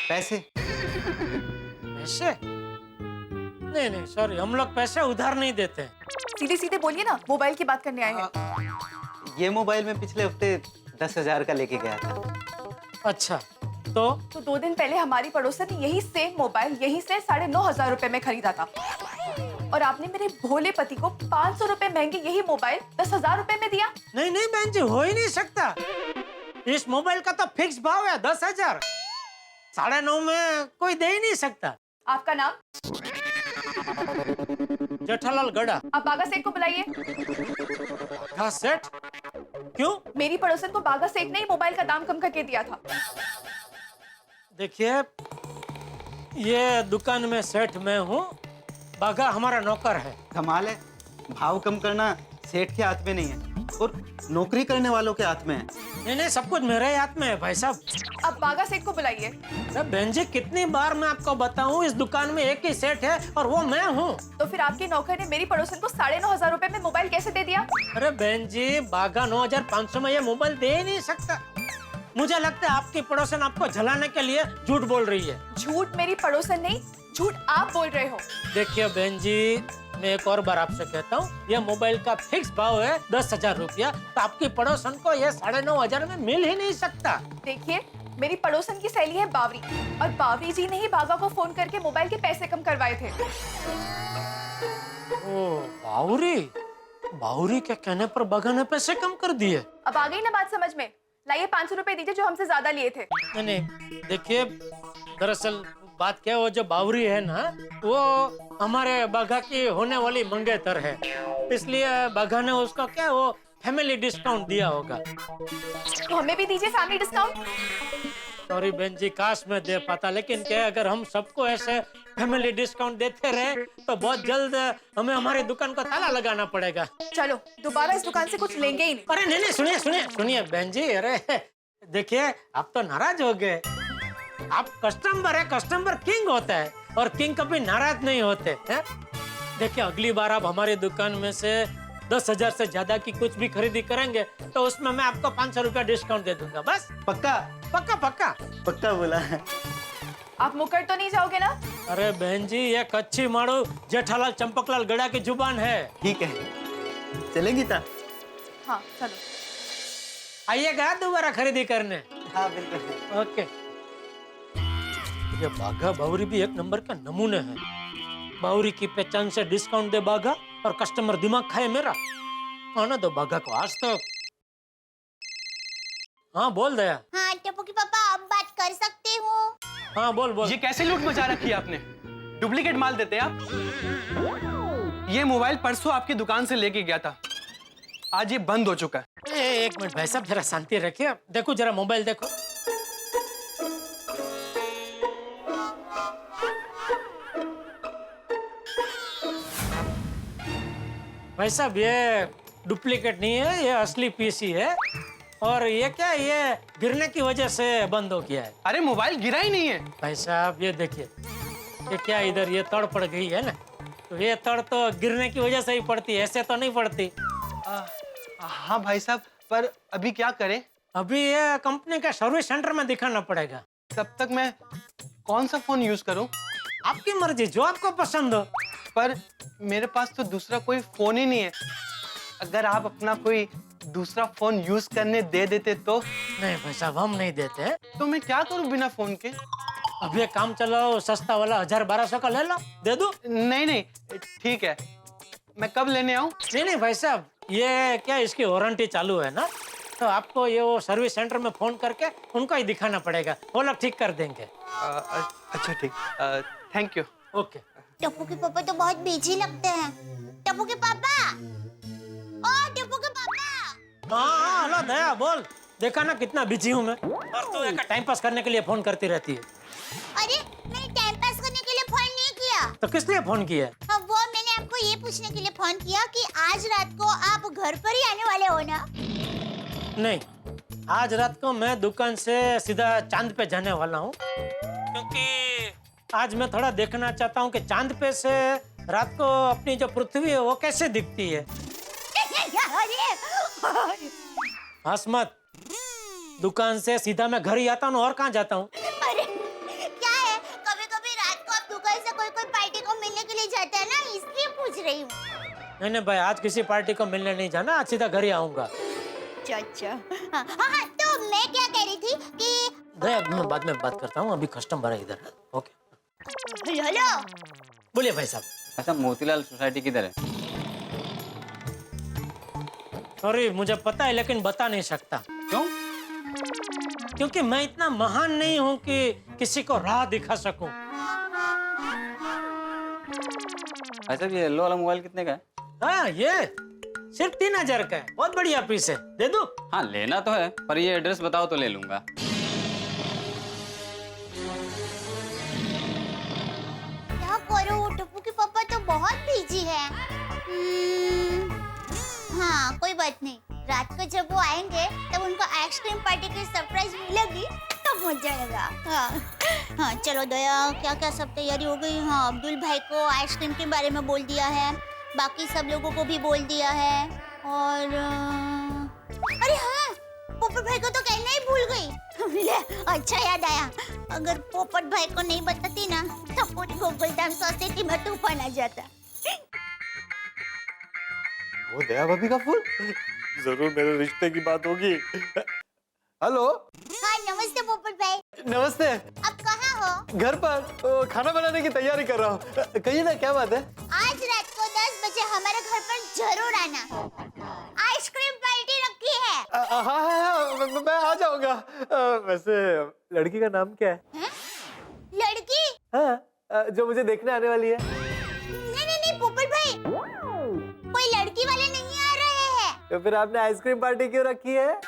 पैसे? पैसे? नहीं सॉरी, हम लोग पैसे उधार नहीं देते। सीधे सीधे बोलिए ना, मोबाइल की बात करने आए हैं। ये मोबाइल में पिछले हफ्ते 10,000 का लेके गया था। अच्छा तो 2 दिन पहले हमारी पड़ोसन ने यही सेम मोबाइल यहीं से 9,500 रुपए में खरीदा था, और आपने मेरे भोले पति को 500 रुपए महंगे यही मोबाइल 10,000 रुपए में दिया। नहीं बहन जी, हो ही नहीं सकता। इस मोबाइल का तो फिक्स भाव है 10,000, 9.5 में कोई दे ही नहीं सकता। आपका नाम? जेठालाल गड़ा। आप बागा सेठ को बुलाइए। बागा सेठ? क्यों? मेरी पड़ोसन को बागा सेठ ने ही मोबाइल का दाम कम करके दिया था। देखिए, ये दुकान में सेठ मैं हूँ, बागा हमारा नौकर है। कमाल है, भाव कम करना सेठ के हाथ में नहीं है, और नौकरी करने वालों के हाथ में है। नहीं सब कुछ मेरे हाथ में है भाई साहब। अब बागा सेठ को बुलाइए। बहन जी, कितनी बार मैं आपको बताऊं, इस दुकान में एक ही सेठ है और वो मैं हूँ। तो फिर आपके नौकर ने मेरी पड़ोसन को 9,500 रुपए में मोबाइल कैसे दे दिया? अरे बहन जी, बागा 9,500 में ये मोबाइल दे ही नहीं सकता। मुझे लगता है आपकी पड़ोसन आपको जलाने के लिए झूठ बोल रही है। झूठ मेरी पड़ोसन नहीं, झूठ आप बोल रहे हो। देखिए बहन जी, मैं एक और बार आपसे कहता हूँ, ये मोबाइल का फिक्स भाव है 10,000 रुपया, तो आपकी पड़ोसन को ये 9,500 में मिल ही नहीं सकता। देखिए, मेरी पड़ोसन की सहेली है बावरी, और बावरी जी ने ही बागा को फोन करके मोबाइल के पैसे कम करवाए थे। ओ, बावरी के कहने पर बागा ने पैसे कम कर दिए। अब आ गई ना बात समझ में? लाइए 500 रुपए दीजिए जो हमसे ज्यादा लिए थे। नहीं, देखिए दरअसल बात क्या है, वो जो बावरी है ना, वो हमारे बागा की होने वाली मंगेतर है, इसलिए बागा ने उसको क्या वो फैमिली डिस्काउंट दिया होगा। तो हमें भी दीजिए फैमिली डिस्काउंट। सॉरी बहन जी, काश मैं दे पाता, लेकिन क्या अगर हम सबको ऐसे फैमिली डिस्काउंट देते रहे तो बहुत जल्द हमें हमारी दुकान को ताला लगाना पड़ेगा। चलो, दोबारा इस दुकान से कुछ लेंगे ही नहीं। अरे नहीं, सुनिए बहन जी, अरे देखिए आप तो नाराज हो गए। आप कस्टमर है, कस्टमर किंग होता है, और किंग कभी नाराज नहीं होते हैं। देखिए, अगली बार आप हमारी दुकान में से 10,000 से ज्यादा की कुछ भी खरीदी करेंगे तो उसमें मैं आपको 500 रुपया डिस्काउंट दे दूंगा। बस पक्का बोला है। आप मुकर तो नहीं जाओगे ना? अरे बहन जी, ये कच्ची मारू जेठालाल चंपकलाल गड़ा की जुबान है। ठीक है, चलेंगी ता? हाँ चलो। आइएगा दोबारा खरीदी करने। हाँ बिल्कुल। ओके। ये बागा बावरी भी एक नंबर का नमूने है। बावरी की पहचान से डिस्काउंट दे बागा, और कस्टमर दिमाग खाए मेरा। आना दो बागा को आज तक। हाँ बोल दया। हाँ टप्पू के पापा, अब बात कर सकते हो? हाँ बोल। ये कैसे लूट मचा रखी है आपने? डुप्लीकेट माल देते हैं आप? ये मोबाइल परसों आपकी दुकान से लेके गया था, आज ये बंद हो चुका है। एक मिनट भाई साहब, जरा शांति रखिए। देखो जरा मोबाइल देखो। भाई साहब, ये डुप्लीकेट नहीं है, ये असली पीसी है। और ये क्या, ये गिरने की वजह से बंद हो गया है। अरे मोबाइल गिरा ही नहीं है भाई साहब, ये देखिए, ये क्या इधर ये तड़ पड़ गई है ना, तो ये तड़ तो गिरने की वजह से ही पड़ती है, ऐसे तो नहीं पड़ती। हाँ भाई साहब, पर अभी क्या करें? अभी ये कंपनी का सर्विस सेंटर में दिखाना पड़ेगा। तब तक मैं कौन सा फोन यूज करूं? आपकी मर्जी, जो आपको पसंद हो। पर मेरे पास तो दूसरा कोई फोन ही नहीं है। अगर आप अपना कोई दूसरा फोन यूज करने दे देते तो? नहीं भाई साहब, हम नहीं देते। तो मैं क्या करूं बिना फोन के? अब ये काम चलाओ, सस्ता वाला 1000-1200 का ले लो, दे दो। नहीं नहीं, ठीक है, मैं कब लेने आऊं? नहीं भाई साहब, ये क्या, इसकी वारंटी चालू है ना, तो आपको ये वो सर्विस सेंटर में फोन करके उनको ही दिखाना पड़ेगा, वो लोग ठीक कर देंगे। अच्छा ठीक, थैंक यू। ओके। टप्पू के पापा तो बहुत बिजी लगते हैं। टप्पू के पापा, ओ टप्पू के पापा। हाँ, हेलो दया, बोल। देखा ना कितना बिजी हूँ मैं, और तू एक टाइम पास करने के लिए फोन करती रहती है। अरे मैंने टाइम पास करने के लिए फोन नहीं किया। तो किस लिए फोन किया? हाँ, वो मैंने आपको ये पूछने के लिए फोन किया कि आज रात को आप घर पर ही आने वाले हो ना? नहीं, आज रात को मैं दुकान से सीधा चांद पे जाने वाला हूँ, क्योंकि आज मैं थोड़ा देखना चाहता हूँ कि चांद पे से रात को अपनी जो पृथ्वी है वो कैसे दिखती है। हंस मत, दुकान से सीधा मैं घर ही आता हूँ, और कहाँ जाता हूँ? अरे क्या है, कभी-कभी रात को आप दुकान से कोई पार्टी को मिलने के लिए जाते हैं ना, इसलिए पूछ रही हूँ। नहीं भाई, आज किसी पार्टी को मिलने नहीं जाना, आज सीधा घर ही आऊंगा। अच्छा। हाँ, तो मैं क्या कह रही थी कि मैं बाद में बात करता हूँ, अभी कस्टमर है इधर। ओके। हेलो, बोलिए भाई साहब। अच्छा, मोतीलाल सोसाइटी किधर है? सॉरी, मुझे पता है लेकिन बता नहीं सकता। क्यों? क्योंकि मैं इतना महान नहीं हूँ कि किसी को राह दिखा सकूं। अच्छा, ये येलो वाला मोबाइल कितने का है? हाँ, ये सिर्फ 3000 का है, बहुत बढ़िया पीस है, दे दूं? हाँ, लेना तो है, पर ये एड्रेस बताओ तो ले लूंगा। क्या करूँ, टप्पू के पापा तो बहुत बिजी है। हाँ, कोई बात नहीं, रात को जब वो आएंगे तब उनको आइसक्रीम पार्टी की सरप्राइज मिलेगी, तब मजा आएगा। हाँ, चलो दया, क्या क्या सब तैयारी हो गई? हाँ, अब्दुल भाई को आइसक्रीम के बारे में बोल दिया है, बाकी सब लोगों को भी बोल दिया है, और अरे हाँ, पोपट भाई को तो कहना ही भूल गई। ले, अच्छा याद आया, अगर पोपट भाई को नहीं बताती ना तो पूरी गोकुलधाम सोसाइटी में तूफान आ जाता। वो दया भाभी का फूल, जरूर मेरे रिश्ते की बात होगी। हेलो। हाँ, नमस्ते पोपट भाई। नमस्ते। आप कहाँ हो? घर पर खाना बनाने की तैयारी कर रहा हूँ। कहिए ना, क्या बात है? आज रात को 10 बजे हमारे घर पर जरूर आना, आइसक्रीम पार्टी रखी है। हाँ, मैं आ जाऊंगा। वैसे लड़की का नाम क्या है? लड़की? हाँ, जो मुझे देखने आने वाली है। नहीं पोपट भाई, कोई लड़की वाले नहीं आ रहे हैं। तो फिर आपने आइसक्रीम पार्टी क्यों रखी है?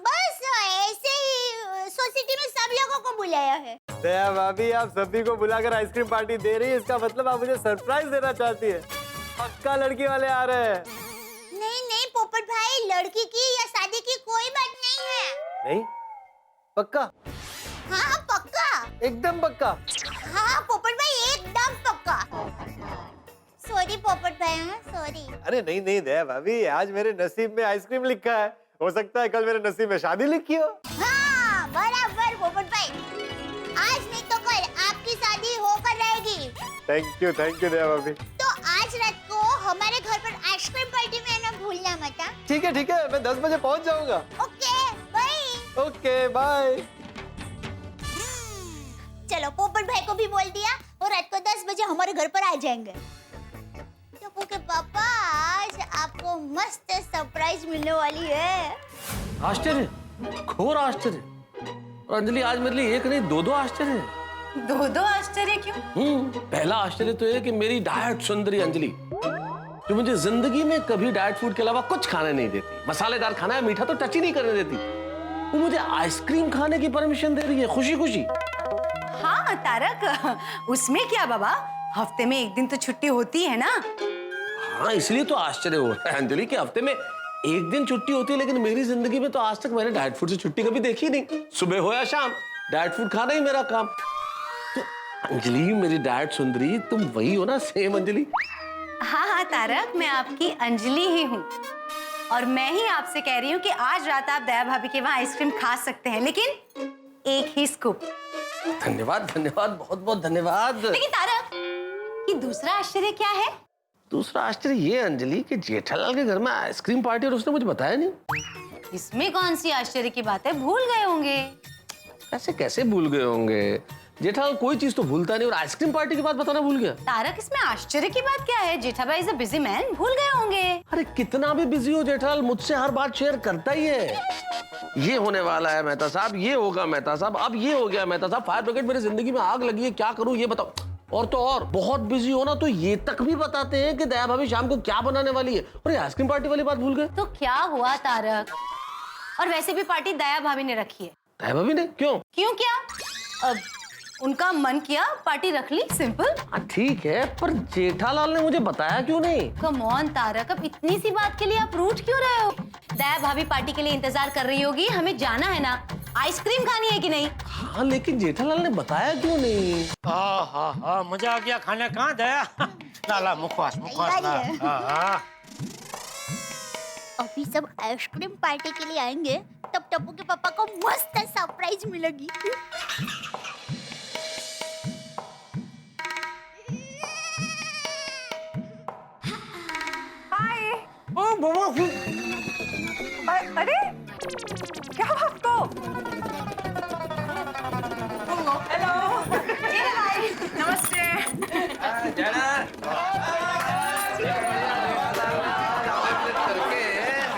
बस ऐसे ही सोसाइटी में सब लोगों को बुलाया है। दया भाभी, आप सभी को बुलाकर आइसक्रीम पार्टी दे रही है, इसका मतलब आप मुझे सरप्राइज देना चाहती है। पक्का लड़की वाले आ रहे हैं? नहीं पोपट भाई, लड़की की या शादी की कोई बात नहीं है। नहीं? पक्का? हाँ, पक्का, एकदम पक्का। हाँ पोपट भाई, एकदम पक्का। सॉरी पोपट भाई, सॉरी। अरे नहीं दया भाभी, आज मेरे नसीब में आइसक्रीम लिखा है, हो सकता है कल मेरे नसीब में शादी लिखी हो। हाँ, बराबर पोपट भाई, आज नहीं तो कल आपकी शादी होकर रहेगी। थैंक यू दया भाभी। तो आज रात को हमारे घर पर आइसक्रीम पार्टी में आना भूलना मत। ठीक है, मैं 10 बजे पहुंच जाऊंगा। Okay bye. Okay bye. चलो, पोपट भाई को भी बोल दिया, और रात को 10 बजे हमारे घर पर आ जाएंगे। टप्पू के पापा, आज आपको मस्त सरप्राइज मिलने वाली है। आश्चर्य, घोर आश्चर्य। और अंजलि, आज मेरे लिए एक नहीं 2-2 आश्चर्य है। 2-2 आश्चर्य क्यों? पहला आश्चर्य तो ये कि मेरी डाइट सुंदरी अंजलि, जो मुझे जिंदगी में कभी डाइट फूड के अलावा कुछ खाने नहीं देती, मसालेदार खाना है, मीठा तो टच ही नहीं करने देती, वो मुझे आइसक्रीम खाने की परमिशन दे रही है, खुशी खुशी। हाँ तारक, उसमें क्या बाबा, हफ्ते में एक दिन तो छुट्टी होती है ना। हाँ, इसलिए तो आश्चर्य हो रहा है अंजलि कि हफ्ते में एक दिन छुट्टी होती है, लेकिन मेरी जिंदगी में तो आज तक मैंने डाइट फूड से छुट्टी कभी देखी नहीं। सुबह हो या शाम डाइट फूड खाना ही मेरा काम। तो अंजलि मेरी डाइट सुंदरी, तुम वही हो ना, सेम अंजलि? हाँ हाँ तारक, मैं आपकी अंजलि ही हूँ और मैं ही आपसे कह रही हूँ कि आज रात आप दया भाभी के वहाँ आइसक्रीम खा सकते हैं, लेकिन एक ही स्कूप। धन्यवाद धन्यवाद, बहुत बहुत धन्यवाद। लेकिन तारक, ये दूसरा आश्चर्य क्या है? दूसरा आश्चर्य ये अंजलि कि जेठालाल के घर में आइसक्रीम पार्टी और उसने मुझे बताया नहीं। इसमें कौन सी आश्चर्य की बात है? भूल गए होंगे। ऐसे कैसे भूल गए होंगे? जेठालाल कोई चीज तो भूलता नहीं और आइसक्रीम पार्टी की बात बताना भूल गया। तारक, इसमें आश्चर्य की बात क्या है? Jethabhai is a busy man, भूल गए होंगे। अरे कितना भी बिजी हो जेठालाल, मुझसे हर बात शेयर करता ही है। ये होने वाला है मेहता साहब, ये होगा मेहता साहब, अब ये हो गया मेहता साहब, फायर ब्रिगेड मेरी जिंदगी में आग लगी है, क्या करूं ये बताओ। और तो और बहुत बिजी हो ना तो ये तक भी बताते हैं कि दया भाभी शाम को क्या बनाने वाली है। और ये आइसक्रीम पार्टी वाली बात भूल गए। तो क्या हुआ तारक? और वैसे भी पार्टी दया भाभी ने रखी है। दया भाभी ने? क्यों? क्यों क्या? अब उनका मन किया, पार्टी रख ली, सिंपल। ठीक है, पर जेठालाल ने मुझे बताया क्यों नहीं? कम ऑन तारक, अब इतनी सी बात के लिए आप रूठ क्यों रहे हो? दया भाभी पार्टी के लिए इंतजार कर रही होगी, हमें जाना है ना। आइसक्रीम खानी है कि नहीं? हाँ, लेकिन जेठालाल ने बताया क्यों नहीं? हाँ, मजा आ गया खाने। कहाँ दया? ला मुखवास ला। अभी सब आइसक्रीम पार्टी के लिए आएंगे, तब टप्पू के पापा को मस्त सरप्राइज मिलेगी। हाय। ओ बाबा, अरे क्या हुआ आपको? हेलो। हाय, नमस्ते।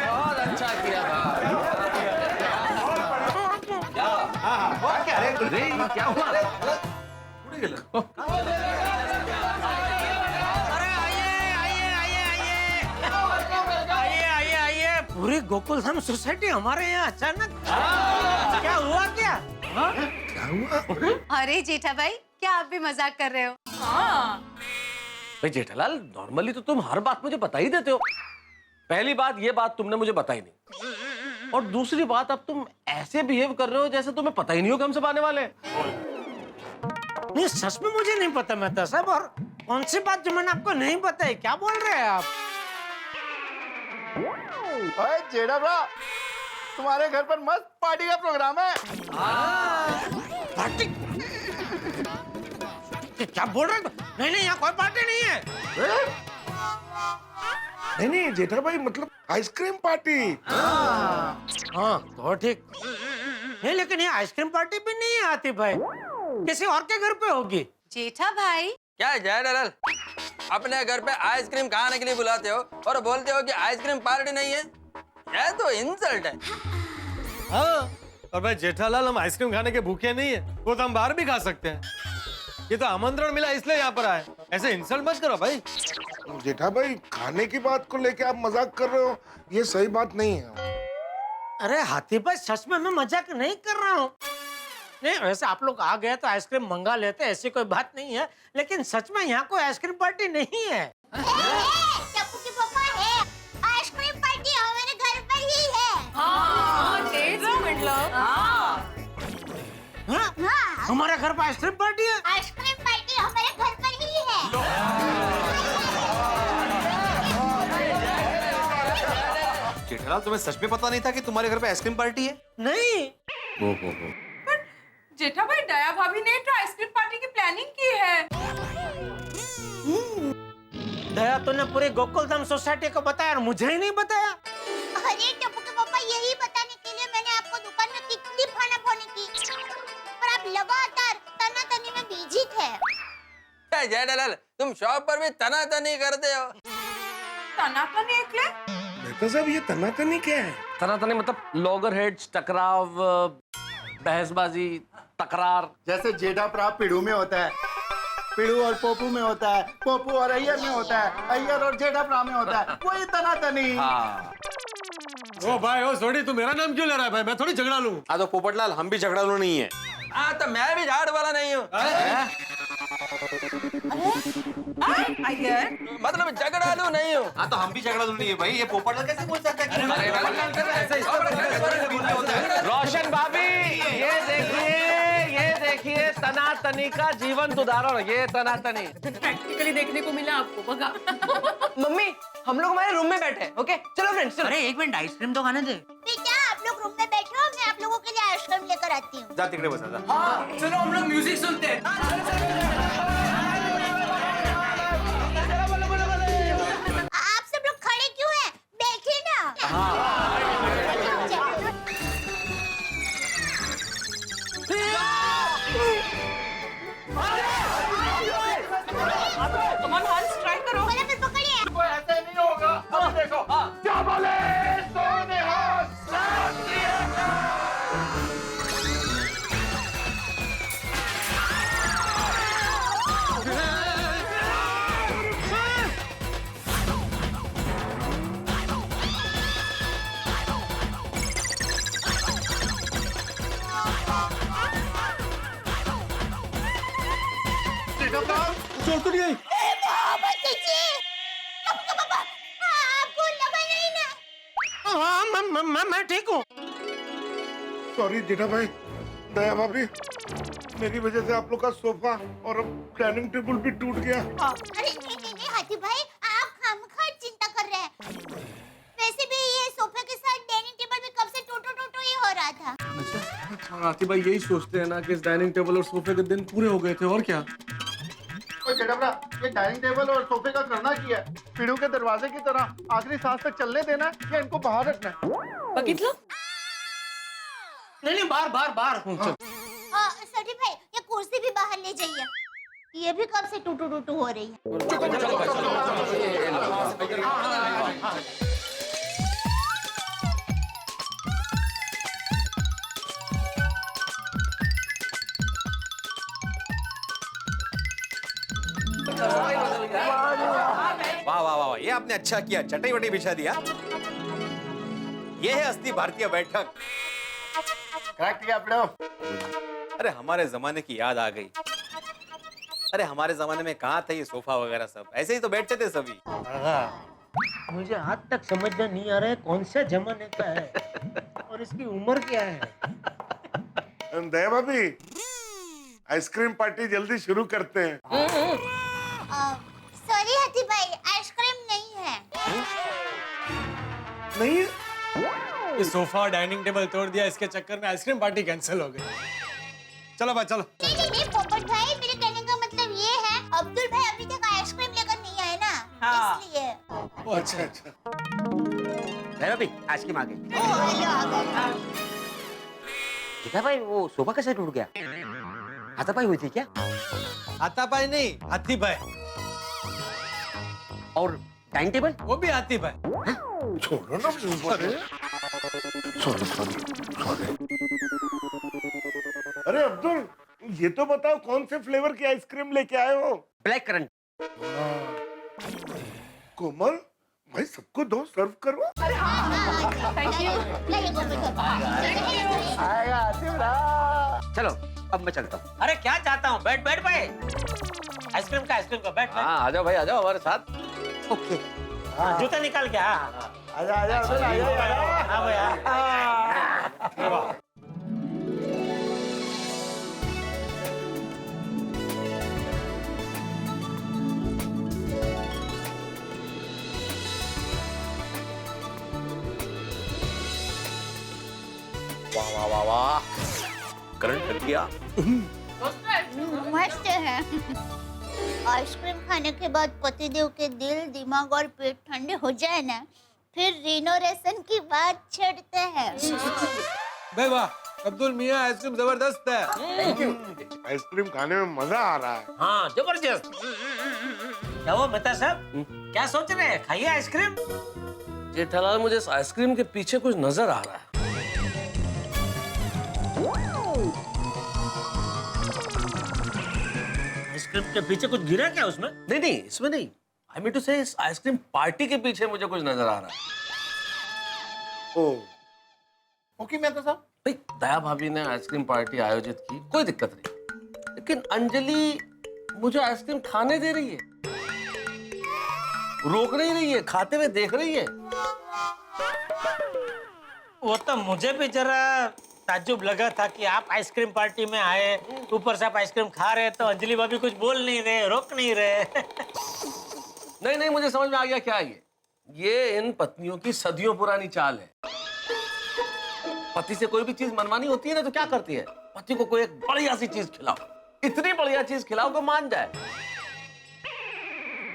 बहुत अच्छा किया था। क्या हुआ? आइए, पूरी गोकुलधाम सोसाइटी हमारे यहाँ अचानक। क्या हुआ? क्या हुआ? अरे जेठा भाई, क्या आप भी मजाक कर रहे हो? भाई जेठालाल, नॉर्मली तो तुम हर बात मुझे बता ही देते हो। पहली बात, ये बात तुमने मुझे बताई नहीं, और दूसरी बात, अब तुम ऐसे बिहेव कर रहे हो जैसे तुम्हें पता ही नहीं हो कि हम सब आने वाले हैं। नहीं, सच में मुझे नहीं पता मेहता साहब। और कौन सी बात जो मैंने आपको नहीं बताई? क्या बोल रहे हैं आप? ओए जेठा भरा, तुम्हारे घर पर मस्त पार्टी का प्रोग्राम है। पार्टी? क्या बोल रहे हो? नहीं, यहाँ कोई पार्टी नहीं है। नहीं जेठा भाई, मतलब आइसक्रीम पार्टी। हाँ तो ठीक नहीं, लेकिन ये आइसक्रीम पार्टी भी नहीं आती भाई, किसी और के घर पे होगी। जेठा भाई, क्या जेठालाल, अपने घर पे आइसक्रीम खाने के लिए बुलाते हो और बोलते हो कि आइसक्रीम पार्टी नहीं है? ये तो इंसल्ट है। हाँ, और भाई जेठालाल, हम आइसक्रीम खाने के भूखे नहीं है, वो तो हम बाहर भी खा सकते हैं। ये तो आमंत्रण मिला इसलिए यहाँ पर आए, ऐसे इंसल्ट मत करो भाई। जेठा भाई, खाने की बात को लेके आप मजाक कर रहे हो, ये सही बात नहीं है। अरे हाथी भाई, सच में मैं मजाक नहीं कर रहा हूँ। नहीं, वैसे आप लोग आ गए तो आइसक्रीम मंगा लेते, ऐसी कोई बात नहीं है, लेकिन सच में यहाँ कोई आइसक्रीम पार्टी नहीं है। टप्पू के पापा है, आइसक्रीम पार्टी हमारे घर पर ही है। हाँ? हमारे घर पर आइसक्रीम पार्टी है? आइसक्रीम पार्टी हमारे घर पर ही है। जेठालाल, तुम्हें सच में पता नहीं था कि तुम्हारे घर पे आइसक्रीम पार्टी है? नहीं। जेठा भाई, दया भाभी ने तो आइसक्रीम पार्टी की प्लानिंग की है। दया तूने पूरी गोकुलधाम सोसाइटी को बताया और मुझे ही नहीं बताया। अरे टप्पू के पापा, यही बताने के लिए मैंने आपको दुकान में कितनी फाना-फोनी की, पर आप लगातार तनातनी में बिजी थे। जेठालाल, तुम शॉप पर भी तनातनी करते हो। तनातनी एकले? मेहता साहब, ये तनातनी क्या है? तनातनी मतलब लॉगर हेड्स, टकराव, बहसबाजी, तकरार। जैसे जेठा भरा पिड़ू में होता है, पिड़ू और पोपू में होता है, पोपू और अय्यर में होता है, अय्यर और जेठा भरा में होता है, वही तनातनी। हाँ। ओ भाई, ओ सोडी, तू मेरा नाम क्यों ले रहा है भाई? मैं थोड़ी झगड़ा लूं। हाँ तो पोपटलाल, हम भी झगड़ा लू नहीं है। हाँ तो मैं भी झाड़ वाला नहीं हूँ। अय्यर मतलब झगड़ालू नहीं हूँ। हाँ तो हम भी झगड़ा नहीं है भाई, ये पोपट कैसे बोल सकता है? रोशन भाभी, ये देखिए तनातनी का जीवंत उदाहरण, ये तनातनी। प्रैक्टिकली देखने को मिला आपको, बघा। मम्मी हम लोग हमारे रूम में बैठे हैं, ओके चलो फ्रेंड्स चलो। अरे एक मिनट, आइसक्रीम तो खाने दे। बेटा आप लोग रूम में बैठो, मैं आप लोगों के लिए आइसक्रीम लेकर आती हूँ। जा तिकडे बसा जा। हाँ चलो हम लोग म्यूजिक सुनते हैं। आप सब लोग खड़े क्यों हैं? बैठिए ना। कमान हंस, ट्राई करो। पहले फिर पकड़िए। ऐसे नहीं होगा। अब देखो, क्या बोले? सोने चोट तो नहीं आई? मोहब्बत कीजिए। पापा, आपको लगा नहीं ना? हाँ, मैं ठीक हूँ। सॉरी जेठा भाई, दया भाभी, मेरी वजह से आप लोग का सोफा और डाइनिंग टेबल भी टूट गया। अरे नहीं हाथी भाई, आप खामखा चिंता कर रहे हैं। वैसे भी ये सोफे के साथ डाइनिंग टेबल भी कब से टूटू ही हो रहा था। अच्छा हाथी भाई यही सोचते हैं ना कि इस डाइनिंग टेबल और सोफे के दिन पूरे हो गए थे, और क्या? ये डाइनिंग टेबल और सोफे का करना क्या है? पीढ़ू के दरवाजे की तरह आखिरी सांस तक चलने देना है या इनको बाहर रखना है? बघितलं? नहीं बाहर। सटी भाई, ये कुर्सी भी बाहर ले जाइए। ये भी कब से टूटू हो रही है। वाह वाह वाह, ये आपने अच्छा किया, चटाई वटाई बिछा दिया। ये है असली भारतीय बैठक। करेक्ट किया आपने। अरे हमारे जमाने की याद आ गई। अरे हमारे जमाने में कहाँ था ये सोफा वगैरह सब, ऐसे ही तो बैठते थे सभी। मुझे आज तक समझ में नहीं आ रहा है कौन सा जमाने का है और इसकी उम्र क्या है। दया भाभी, आइसक्रीम पार्टी जल्दी शुरू करते हैं। सॉरी हाथी भाई, आइसक्रीम नहीं है। नहीं है? ये सोफा और डाइनिंग टेबल तोड़ दिया, इसके चक्कर में आइसक्रीम पार्टी कैंसिल हो गई। चलो भाई चलो। नहीं पोपट भाई, मेरे कहने का मतलब ये है, अब्दुल भाई अभी तक आइसक्रीम लेकर नहीं आए ना, इसलिए। अच्छा। भाभी आइसक्रीम आ गई। देखा भाई वो सोफा कैसे टूट गया? हाथापाई हुई थी क्या? हाथापाई नहीं, हाथी भाई। और डाइनिंग टेबल? वो भी हाथी भाई। छोड़ो ना। सॉरी। अरे अब्दुल, ये तो बताओ कौन से फ्लेवर की आइसक्रीम लेके आए हो? Black currant. कोमल भाई, सबको दो, सर्व करो। अरे हाँ, थैंक यू। चलो अब मैं चलता हूँ। अरे क्या चाहता हूँ, बैठ भाई। आइसक्रीम का बैठ। हाँ आ जाओ भाई, आ जाओ हमारे साथ। ओके। हाँ, जूता निकाल के। आजा हाँ भैया। वाह करंट लग गया। मस्त है। आइसक्रीम खाने के बाद पतिदेव के दिल, दिमाग और पेट ठंडे हो जाए ना, फिर रिनोवेशन की बात छेड़ते हैं। भाई वाह, अब्दुल मियां आइसक्रीम जबरदस्त है। Thank you. आइसक्रीम खाने में मजा आ रहा है। हाँ जबरदस्त। क्या वो मेहता साहब, क्या सोच रहे हैं? खाइए आइसक्रीम। जेठालाल, मुझे इस आइसक्रीम के पीछे कुछ नजर आ रहा है। आइसक्रीम के पीछे कुछ गिरा क्या उसमें? नहीं, इसमें नहीं। आई मीन टू से इस आइसक्रीम पार्टी के पीछे मुझे कुछ नजर आ रहा है। ओके मेहता साहब। भाई दया भाभी ने आइसक्रीम पार्टी आयोजित की, कोई दिक्कत नहीं, लेकिन अंजलि मुझे आइसक्रीम खाने दे रही है। रोक नहीं रही है, खाते हुए देख रही है। वो तो मुझे भी जरा ताज्जुब लगा था कि आप आइसक्रीम पार्टी में आए, ऊपर से आप आइसक्रीम खा रहे तो अंजलि भाभी कुछ बोल नहीं रहे, रोक नहीं रहे। नहीं नहीं, मुझे समझ में आ गया क्या ये इन पत्नियों की सदियों पुरानी चाल है। पति से कोई भी चीज मनवानी होती है ना तो क्या करती है, पति को कोई एक बढ़िया सी चीज खिलाओ, इतनी बढ़िया चीज खिलाओ कि मान जाए।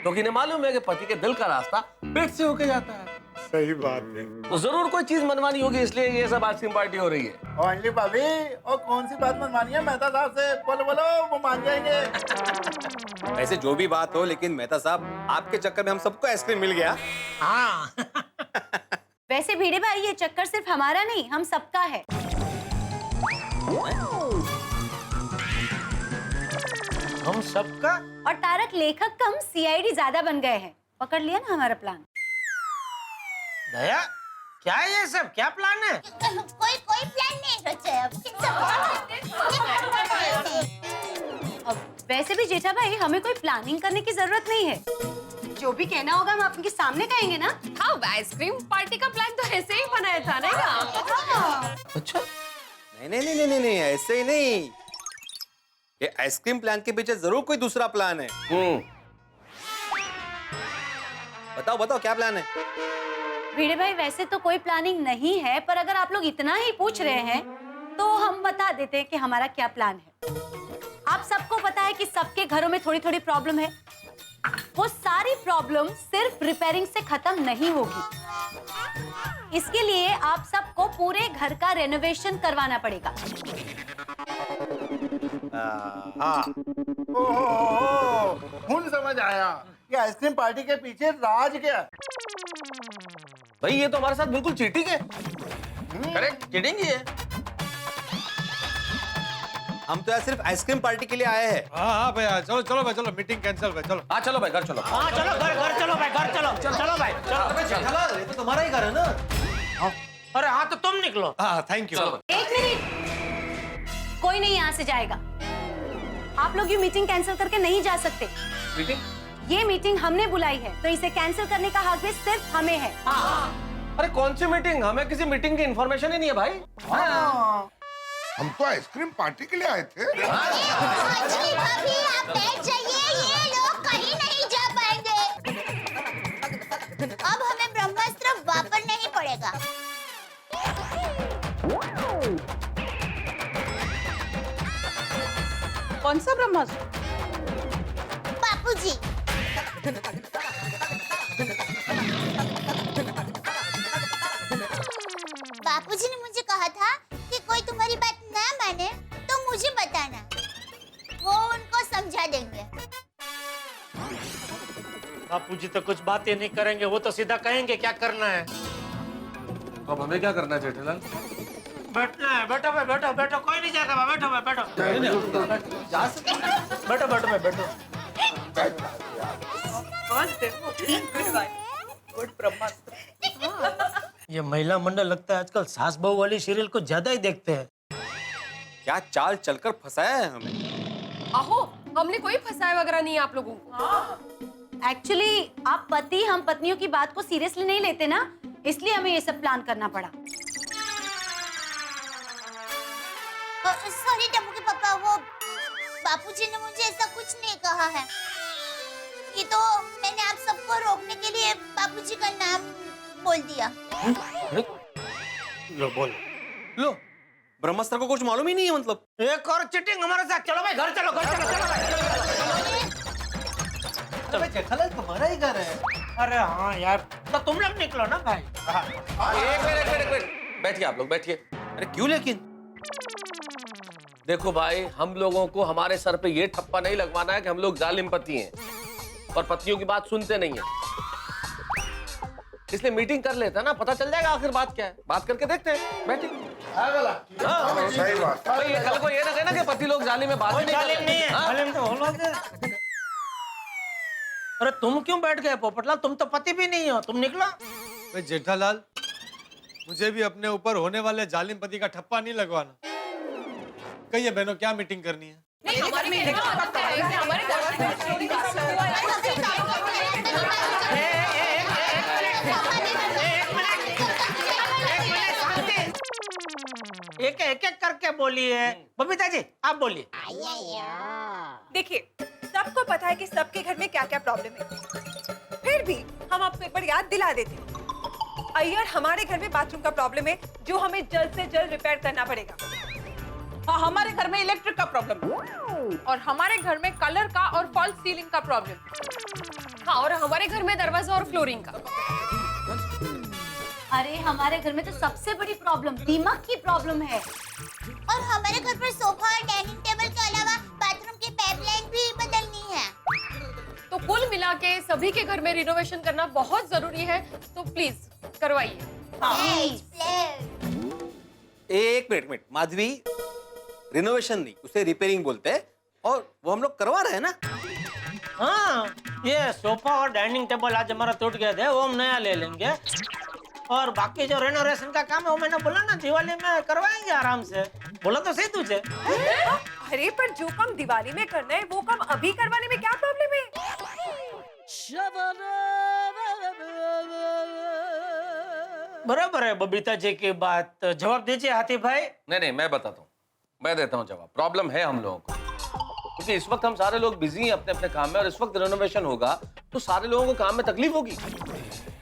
क्योंकि इन्हें मालूम है कि पति के दिल का रास्ता पेट से होके जाता है। सही बात है। तो जरूर कोई चीज मनवानी होगी, इसलिए ये सब आइसक्रीम पार्टी हो रही है। और अंजलि भाभी, और कौन सी बात मनवानी है मेहता साहब से? बोलो बोलो, वो मान जाएंगे। वैसे जो भी बात हो, लेकिन मेहता साहब आपके चक्कर में हम सबको आइसक्रीम मिल गया। हाँ। वैसे भिड़े भाई, ये चक्कर सिर्फ हमारा नहीं, हम सबका है। हम सबका? और तारक, लेखक कम सीआईडी ज्यादा बन गए हैं। पकड़ लिया ना हमारा प्लान। दया, क्या है ये सब? क्या प्लान है? कोई प्लान नहीं रचा है अब वैसे भी जेठा भाई, हमें कोई प्लानिंग करने की जरूरत नहीं है। जो भी कहना होगा हम आपके सामने कहेंगे ना। हाँ, आइसक्रीम पार्टी का प्लान तो ऐसे ही बनाया था ना। अच्छा, नहीं, ऐसे ही नहीं। ये आइसक्रीम प्लान के पीछे जरूर कोई दूसरा प्लान है। बताओ क्या प्लान है? भिड़े भाई, वैसे तो कोई प्लानिंग नहीं है, पर अगर आप लोग इतना ही पूछ रहे हैं तो हम बता देते हैं कि हमारा क्या प्लान है। आप सबको पता है कि सबके घरों में थोड़ी थोड़ी प्रॉब्लम है। वो सारी प्रॉब्लम सिर्फ रिपेयरिंग से खत्म नहीं होगी। इसके लिए आप सबको पूरे घर का रेनोवेशन करवाना पड़ेगा। हुन समझ आया कि आइसक्रीम पार्टी के पीछे राज क्या है। भाई ये तो हमारे साथ बिल्कुल चीटिंग है। करेक्ट, चीटिंग ही है। हम तो यार सिर्फ आइसक्रीम पार्टी के लिए आए हैं। हाँ भैया, चलो भाई, चलो मीटिंग कैंसिल भाई, चलो। हाँ चलो भाई, घर चलो। हाँ चलो, घर चलो भाई, घर चलो। चलो भाई, चलो। ये तो तुम्हारा ही घर है ना। अरे हाँ, तो तुम निकलो। हाँ, थैंक यू। एक मिनट, कोई नहीं यहाँ से जाएगा। आप लोग ये मीटिंग कैंसिल करके नहीं जा सकते। मीटिंग? ये मीटिंग हमने बुलाई है, तो इसे कैंसिल करने का हक भी सिर्फ हमें है। अरे कौन सी मीटिंग? हमें किसी मीटिंग की इन्फॉर्मेशन ही नहीं है भाई। हम तो आइसक्रीम पार्टी के लिए आए थे। अंजलि भाभी, आप बैठ जाइए, ये लोग कहीं नहीं जा पाएंगे। अब हमें ब्रह्मास्त्र वापरना ही पड़ेगा। कौन सा ब्रह्मास्त्र? बापूजी, बापूजी ने मुझे कहा था कि कोई तुम्हारी बात ना माने तो मुझे बताना, वो उनको समझा देंगे। बापूजी तो कुछ बातें नहीं करेंगे, वो तो सीधा कहेंगे क्या करना है। अब हमें क्या करना है जेठालाल? बैठना है। बैठो भाई, बैठो, कोई नहीं जाएगा भाई, बैठो भाई, बैठो। बैठो भाई, बैठो। ये महिला मंडल लगता है आजकल सास बहू वाली सीरियल को ज्यादा ही देखते हैं। क्या चाल चलकर फंसाया है हमें। आहो, हमने कोई फंसाया वगैरह नहीं है आप लोगों को। एक्चुअली आप पति हम पत्नियों की बात को सीरियसली नहीं लेते ना, इसलिए हमें ये सब प्लान करना पड़ा। सॉरी टप्पू के पापा, वो बापूजी ने मुझे ऐसा कुछ नहीं कहा है। ये तो मैंने आप सबको रोकने के लिए बापूजी का नाम बोल दिया। लो बोलो। लो, ब्रह्मास्त्र को कुछ मालूम ही नहीं है मतलब। एक और चीटिंग हमारे साथ। चलो भाई, घर चलो, चलो भाई। जेठालाल तुम्हारा ही घर है। अरे हाँ यार, तो तुम लोग निकलो ना भाई। एक मिनट, बैठिए आप लोग, बैठिए। अरे क्यों लेकिन? देखो भाई, हम लोगों को हमारे सर पे ये ठप्पा नहीं लगवाना है कि हम लोग जालिम पति हैं और पत्नियों की बात सुनते नहीं है। इसलिए मीटिंग कर लेते हैं ना, पता चल जाएगा आखिर बात क्या है। बात करके देखते हैं, बैठिए। सही बात। भाई ये कल को ये ना कहना कि पति लोग जालिम में बात नहीं जालिम नहीं है, जालिम तो वो लोग हैं। अरे तुम क्यों बैठ गए पोपटलाल? तुम तो पति भी नहीं हो, तुम निकलो। जेठालाल, मुझे भी अपने ऊपर होने वाले जालिम पति का ठप्पा नहीं लगवाना। कहिए बहनों, क्या मीटिंग करनी है? नहीं, हमारी मीटिंग हमारे घर एक एक करके बोलिए। बबीता जी आप बोलिए। देखिए, सबको पता है कि सबके घर में क्या क्या प्रॉब्लम है, फिर भी हम आपको एक बार याद दिला देते हैं। अय्यर, हमारे घर में बाथरूम का प्रॉब्लम है जो हमें जल्द से जल्द रिपेयर करना पड़ेगा। हाँ, हमारे घर में इलेक्ट्रिक का प्रॉब्लम है। और हमारे घर में कलर का और फॉल्स सीलिंग का प्रॉब्लम। हाँ, और हमारे घर में दरवाजा और फ्लोरिंग का। अरे हमारे घर में तो सबसे बड़ी प्रॉब्लम दीमक की प्रॉब्लम है। और हमारे घर पर सोफा और डाइनिंग टेबल के अलावा बाथरूम की पाइपलाइन भी बदलनी है। तो कुल मिला के सभी के घर में रिनोवेशन करना बहुत जरूरी है, तो प्लीज करवाइए। एक मिनट माधवी, रिनोवेशन नहीं उसे रिपेयरिंग बोलते हैं, और वो हम लोग करवा रहे हैं ना। हाँ, ये सोफा और डाइनिंग टेबल आज हमारा टूट गए थे, वो हम नया ले लेंगे। और बाकी जो रेनोवेशन का काम है वो मैंने बोला ना दिवाली में करवाएंगे आराम से। बोला तो सही तुझे। अरे पर जो काम दिवाली में करना है वो काम अभी करवाने में क्या प्रॉब्लम है? बराबर है बबीता जी की बात। जवाब दीजिए हाथी भाई। नहीं, मैं बताता हूँ, मैं देता हूँ जवाब। प्रॉब्लम है हम लोगों को, क्योंकि इस वक्त हम सारे लोग बिजी हैं अपने अपने काम में, और इस वक्त रेनोवेशन होगा तो सारे लोगों को काम में तकलीफ होगी,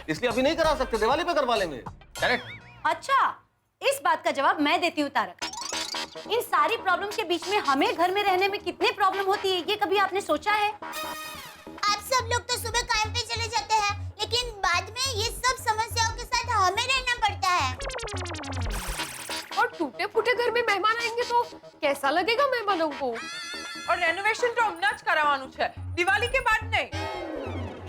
इसलिए अभी नहीं करा सकते, दिवाली पे करवा लेंगे। करेक्ट। अच्छा, इस बात का जवाब मैं देती हूँ तारक। इन सारी प्रॉब्लम्स के बीच में हमें घर में रहने में कितने प्रॉब्लम होती है, ये कभी आपने सोचा है? आप सब लोग तो सुबह काम पे चले जाते हैं, लेकिन बाद में ये सब समस्याओं के साथ हमें रहना पड़ता है। और टूटे फूटे घर में मेहमान आएंगे तो कैसा लगेगा मेहमानों को? और रेनोवेशन तो हमने જ કરાવવાનું છે, दिवाली के बाद नहीं।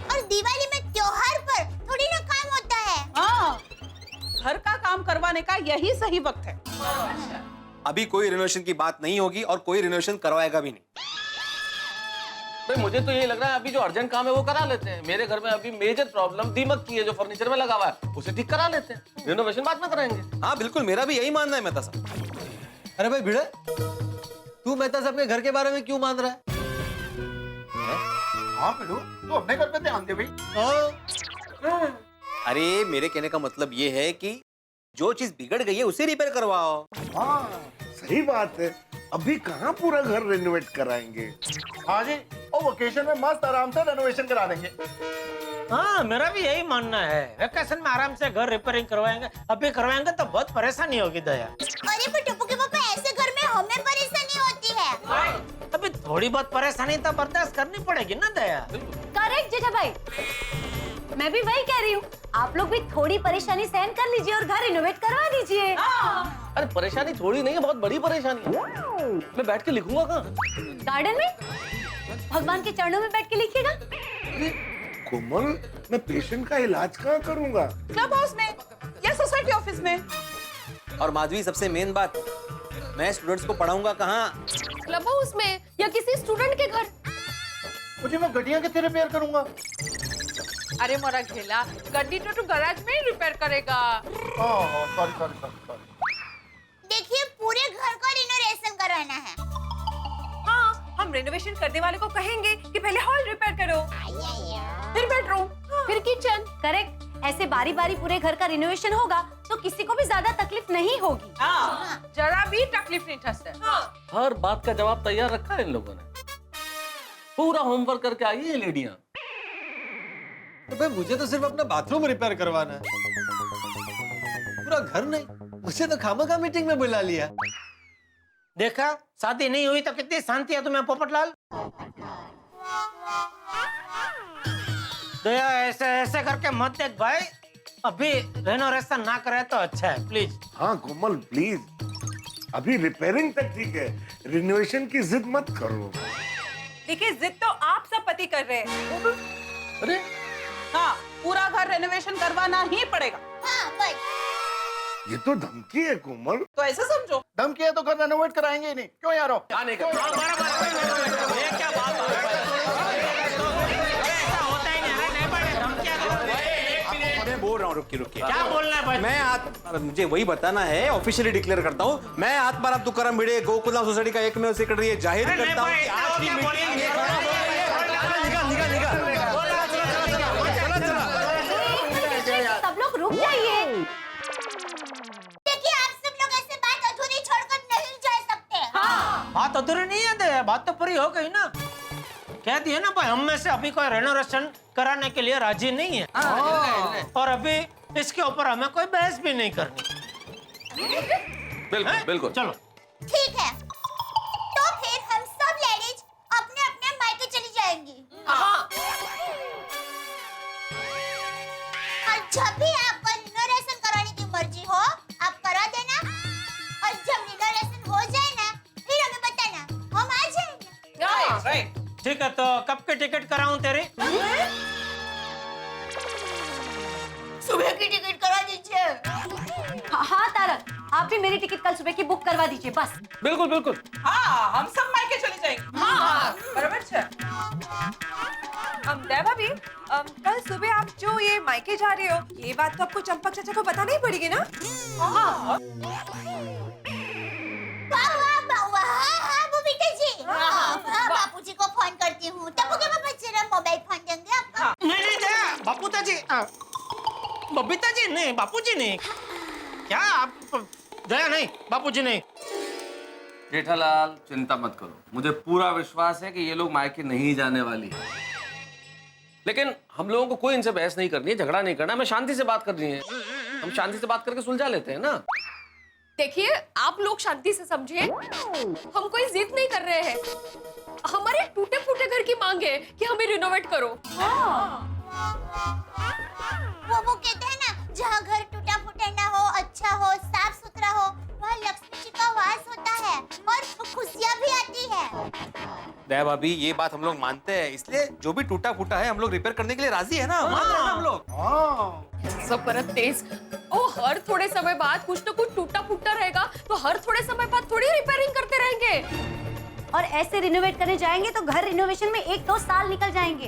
और दिवाली में त्योहार पर थोड़ी ना काम होता है। हाँ, घर का काम करवाने का यही सही वक्त है। अभी कोई रिनोवेशन की बात नहीं होगी और कोई रिनोवेशन करवाएगा भी नहीं। भाई मुझे तो ये लग रहा है अभी जो अर्जेंट काम है वो करा लेते हैं। मेरे घर में अभी मेजर प्रॉब्लम दीमक की है जो फर्नीचर में लगा हुआ है, उसे ठीक करा लेते हैं, रिनोवेशन बाद में कराएंगे। हाँ बिल्कुल, मेरा भी यही मानना है मेहता साहब। अरे भाई भिड़े, तू मेहता साहब के घर के बारे में क्यों मान रहा है? हाँ बिड़ू, तू अपने घर पे ध्यान दे भाई। अरे मेरे कहने का मतलब ये है कि जो चीज बिगड़ गई है उसे रिपेयर करवाओ। हाँ सही बात है, अभी कहाँ पूरा घर रेनोवेट कराएंगे। हाँ जी, और वेकेशन में मस्त आराम से रेनोवेशन करा देंगे। हाँ, मेरा भी यही मानना है, वेकेशन में आराम से घर रिपेयरिंग करवाएंगे। अभी करवाएंगे तो बहुत परेशानी होगी दया। अरे पर टप्पू के पापा, ऐसे घर में हमें परेशानी होती है। अभी थोड़ी बहुत परेशानी तो बर्दाश्त करनी पड़ेगी ना दया। करेक्ट जेठा भाई, मैं भी वही कह रही हूँ। आप लोग भी थोड़ी परेशानी सहन कर लीजिए और घर रिनोवेट करवा दीजिए। अरे परेशानी थोड़ी नहीं है, बहुत बड़ी परेशानी है। मैं बैठ के लिखूंगा कहाँ? गार्डन में भगवान के चरणों में बैठ के लिखिएगा। कोमल, मैं पेशेंट का इलाज कहाँ करूंगा? क्लब हाउस में या सोसाइटी ऑफिस में। और माधवी, सबसे मेन बात, मैं स्टूडेंट्स को पढ़ाऊंगा कहाँ? क्लब हाउस में या किसी स्टूडेंट के घर। मुझे मैं गड्डियाँ कैसे रिपेयर करूंगा? अरे मोरा घेला, गड्डी तो तू गैराज में ही रिपेयर करेगा। सॉरी। देखिए, पूरे घर का रिनोवेशन करवाना है। हाँ, हम रेनोवेशन करने वाले को कहेंगे कि पहले हॉल रिपेयर करो, फिर बेडरूम, फिर किचन। करेक्ट। ऐसे बारी बारी पूरे घर का रिनोवेशन होगा तो किसी को भी ज्यादा तकलीफ नहीं होगी। जरा भी तकलीफ नहीं थसते। हर बात का जवाब तैयार रखा है इन लोगों ने। पूरा होमवर्क करके आई है लेडियां। तो भाई मुझे तो सिर्फ अपना बाथरूम रिपेयर करवाना है, पूरा घर नहीं। मुझे तो खामखा मीटिंग में बुला लिया। देखा, शादी नहीं हुई तो कितनी शांति है तुम्हें पोपटलाल। दया, ऐसे ऐसे करके मत देख भाई, अभी रेनोवेशन ना करे तो अच्छा है प्लीज। हाँ कोमल प्लीज, अभी रिपेयरिंग तक ठीक है, रिनोवेशन की जिद मत करो। देखिए जिद तो आप सब पति कर रहे हैं। अरे हाँ, पूरा घर रेनोवेशन करवाना ही पड़ेगा। हाँ, बस। ये तो धमकी है कोमल। तो ऐसे समझो। धमकी है तो घर रेनोवेट कराएंगे ही नहीं, क्यों यारो? मैं बोल रहा हूँ, रुकिए। क्या बोलना है भाई? मैं मुझे वही बताना है, ऑफिशियली डिक्लेयर करता हूँ। मैं आत्माराम तुकाराम भिड़े गोकुलधाम सोसाइटी का एकमेव सेक्रेटरी जाहिर करता हूँ कि आज की मीटिंग सब लोग रुक जाइए। देखिए, आप सब लोग ऐसे बात अधूरी छोड़कर अधूरी नहीं है, बात तो पूरी हो गई ना। कह दिए ना भाई, हम में से अभी कोई रेनोवेशन कराने के लिए राजी नहीं है। और अभी इसके ऊपर हमें कोई बहस भी नहीं करनी। बिल्कुल बिल्कुल। चलो ठीक है, तो फिर हम सब लेडीज अपने अपने मायके चली जाएंगी। और जब भी आपको रिनोवेशन कराने की मर्जी हो, आप करा देना। और जब रिनोवेशन हो जाए ना, फिर हमें बताना, हम आ जाएंगे। ठीक है, तो कब की टिकट कराऊं तेरी? सुबह की टिकट करा दीजिए। हाँ तारक, आप भी मेरी टिकट कल सुबह की बुक करवा दीजिए बस। बिल्कुल बिल्कुल। हाँ, हम सब मायके चले जाएंगे। हाँ, बराबर है। दया भाभी, कल सुबह आप जो ये मायके जा रहे हो, ये बात तो आपको चंपक चाचा को बताना ही पड़ेगी ना? हाँ। हाँ, बबीता जी। हाँ, बापूजी को फोन करती हूँ। टप्पू के पापा जरा मोबाइल फोन देंगे आपका? नहीं दया, बापूता जी, बबीता जी नहीं, बापूजी नहीं। क्या आप? दया नहीं, बापूजी नहीं। जेठालाल चिंता मत करो, मुझे पूरा विश्वास है कि ये लोग मायके नहीं जाने वाली है। लेकिन हम लोगों को कोई इनसे बहस नहीं करनी है, झगड़ा नहीं करना, हमें शांति से बात करनी है। हम शांति से बात करके सुलझा लेते हैं ना। देखिए, आप लोग शांति से समझिए, हम कोई जिद नहीं कर रहे हैं। हमारे टूटे फूटे घर की मांग है कि हमें रिनोवेट करो। वो कहते हैं ना, जहाँ घर टूटा फूटा ना हो, अच्छा हो, साफ सुथरा हो, वहाँ लक्ष्मी जी का वास होता है और खुशियाँ भी आती है। दया भाभी, ये बात हम लोग मानते हैं, इसलिए जो भी टूटा फूटा है हम लोग रिपेयर करने के लिए राजी है ना। मान रहे हैं ना हम लोग। सब परत तेज। ओ, हर थोड़े समय बाद कुछ न कुछ टूटा फूटा रहेगा, तो हर थोड़े समय बाद थोड़ी रिपेयरिंग करते रहेंगे। और ऐसे रिनोवेट करने जाएंगे तो घर रिनोवेशन में 1-2 साल निकल जाएंगे।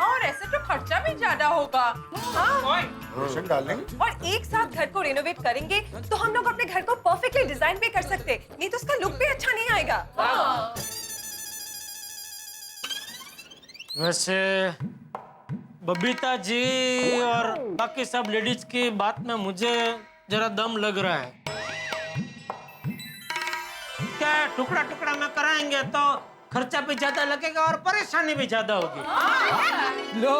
और ऐसे तो खर्चा भी ज्यादा होगा। रोशन डालेंगे। और एक साथ घर को रिनोवेट करेंगे तो हम लोग अपने घर को परफेक्टली डिजाइन भी कर सकते, नहीं तो उसका लुक भी अच्छा नहीं आएगा। वैसे बबीता जी और बाकी सब लेडीज की बात में मुझे जरा दम लग रहा है। क्या टुकड़ा टुकड़ा में कराएंगे तो खर्चा भी ज्यादा लगेगा और परेशानी भी ज्यादा होगी। लो,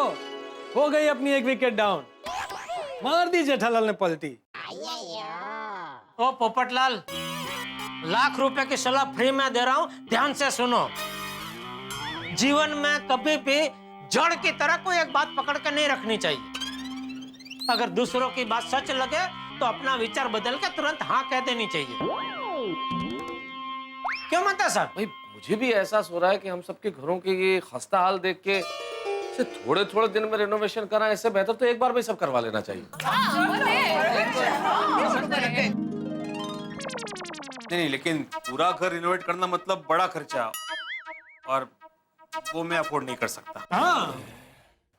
हो गई अपनी एक विकेट डाउन। मार दी जेठालाल ने पलटी। ओ पोपटलाल, लाख रुपए की सलाह फ्री में दे रहा हूँ, ध्यान से सुनो। जीवन में कभी भी जड़ की तरह कोई एक बात पकड़ कर नहीं रखनी चाहिए। अगर दूसरों की बात सच लगे तो अपना विचार बदल के तुरंत हाँ कह देनी चाहिए। क्यों माता साहब? भाई मुझे भी एहसास हो रहा है कि हम सबके घरों के ये खस्ता हाल देख के थोड़े थोड़े दिन में रिनोवेशन कराएं, इससे बेहतर तो एक बार में सब करवा लेना चाहिए। नहीं, लेकिन पूरा घर रिनोवेट करना मतलब बड़ा खर्चा, और वो मैं अफोर्ड नहीं कर सकता।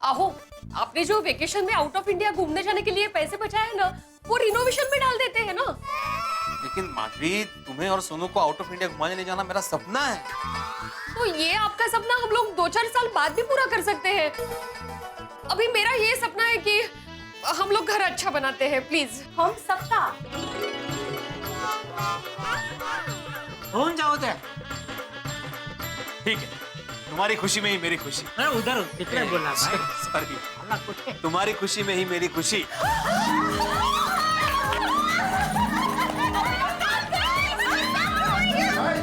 आहो, आपने जो वेकेशन में आउट ऑफ इंडिया घूमने जाने के लिए पैसे बचाए हैं ना, वो रिनोवेशन में डाल देते हैं ना। लेकिन माधवी, तुम्हें और सोनू को आउट ऑफ इंडिया घुमाने ले जाना मेरा सपना है। तो ये आपका सपना हम लोग 2-4 साल बाद भी पूरा कर सकते हैं। अभी मेरा ये सपना है कि हम लोग घर अच्छा बनाते हैं, प्लीज। हम सबका हो जाओ दे। ठीक है, तुम्हारी खुशी में ही मेरी खुशी। उधर कितने बोला भाई? सॉरी, तुम्हारी खुशी में ही मेरी खुशी।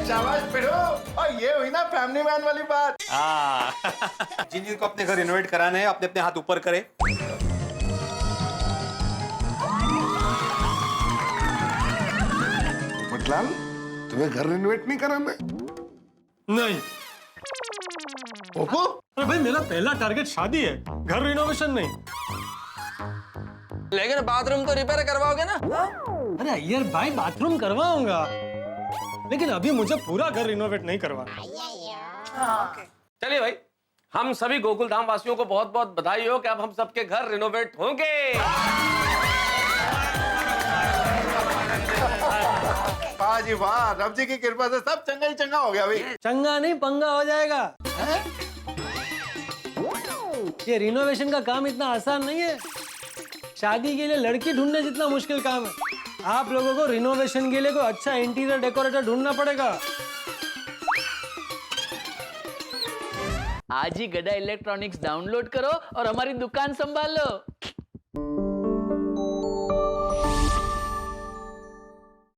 शाबाश पिरो, और ये हुई ना फैमिली मैन वाली बात। जिन जिनको अपने घर रिनोवेट कराने हैं, अपने अपने हाथ ऊपर करें। मतलब तुम्हें घर रिनोवेट नहीं कराना? नहीं। ओप्पो? अरे भाई, मेरा पहला टारगेट शादी है, घर रिनोवेशन नहीं। लेकिन बाथरूम तो रिपेयर करवाओगे ना? अरे अय्यर भाई, बाथरूम करवाऊंगा, लेकिन अभी मुझे पूरा घर रिनोवेट नहीं करवाना। चलिए भाई, हम सभी गोकुल धाम वासियों को बहुत बहुत बधाई हो कि अब हम सबके घर रिनोवेट होंगे। वाह जी वाह, रब जी की कृपा से सब चंगा ही चंगा हो गया भाई। चंगा नहीं, पंगा हो जाएगा। ये रिनोवेशन का काम इतना आसान नहीं है। शादी के लिए लड़की ढूंढने जितना मुश्किल काम है। आप लोगों को रिनोवेशन के लिए कोई अच्छा इंटीरियर डेकोरेटर ढूंढना पड़ेगा। आज ही गड़ा इलेक्ट्रॉनिक्स डाउनलोड करो और हमारी दुकान संभालो।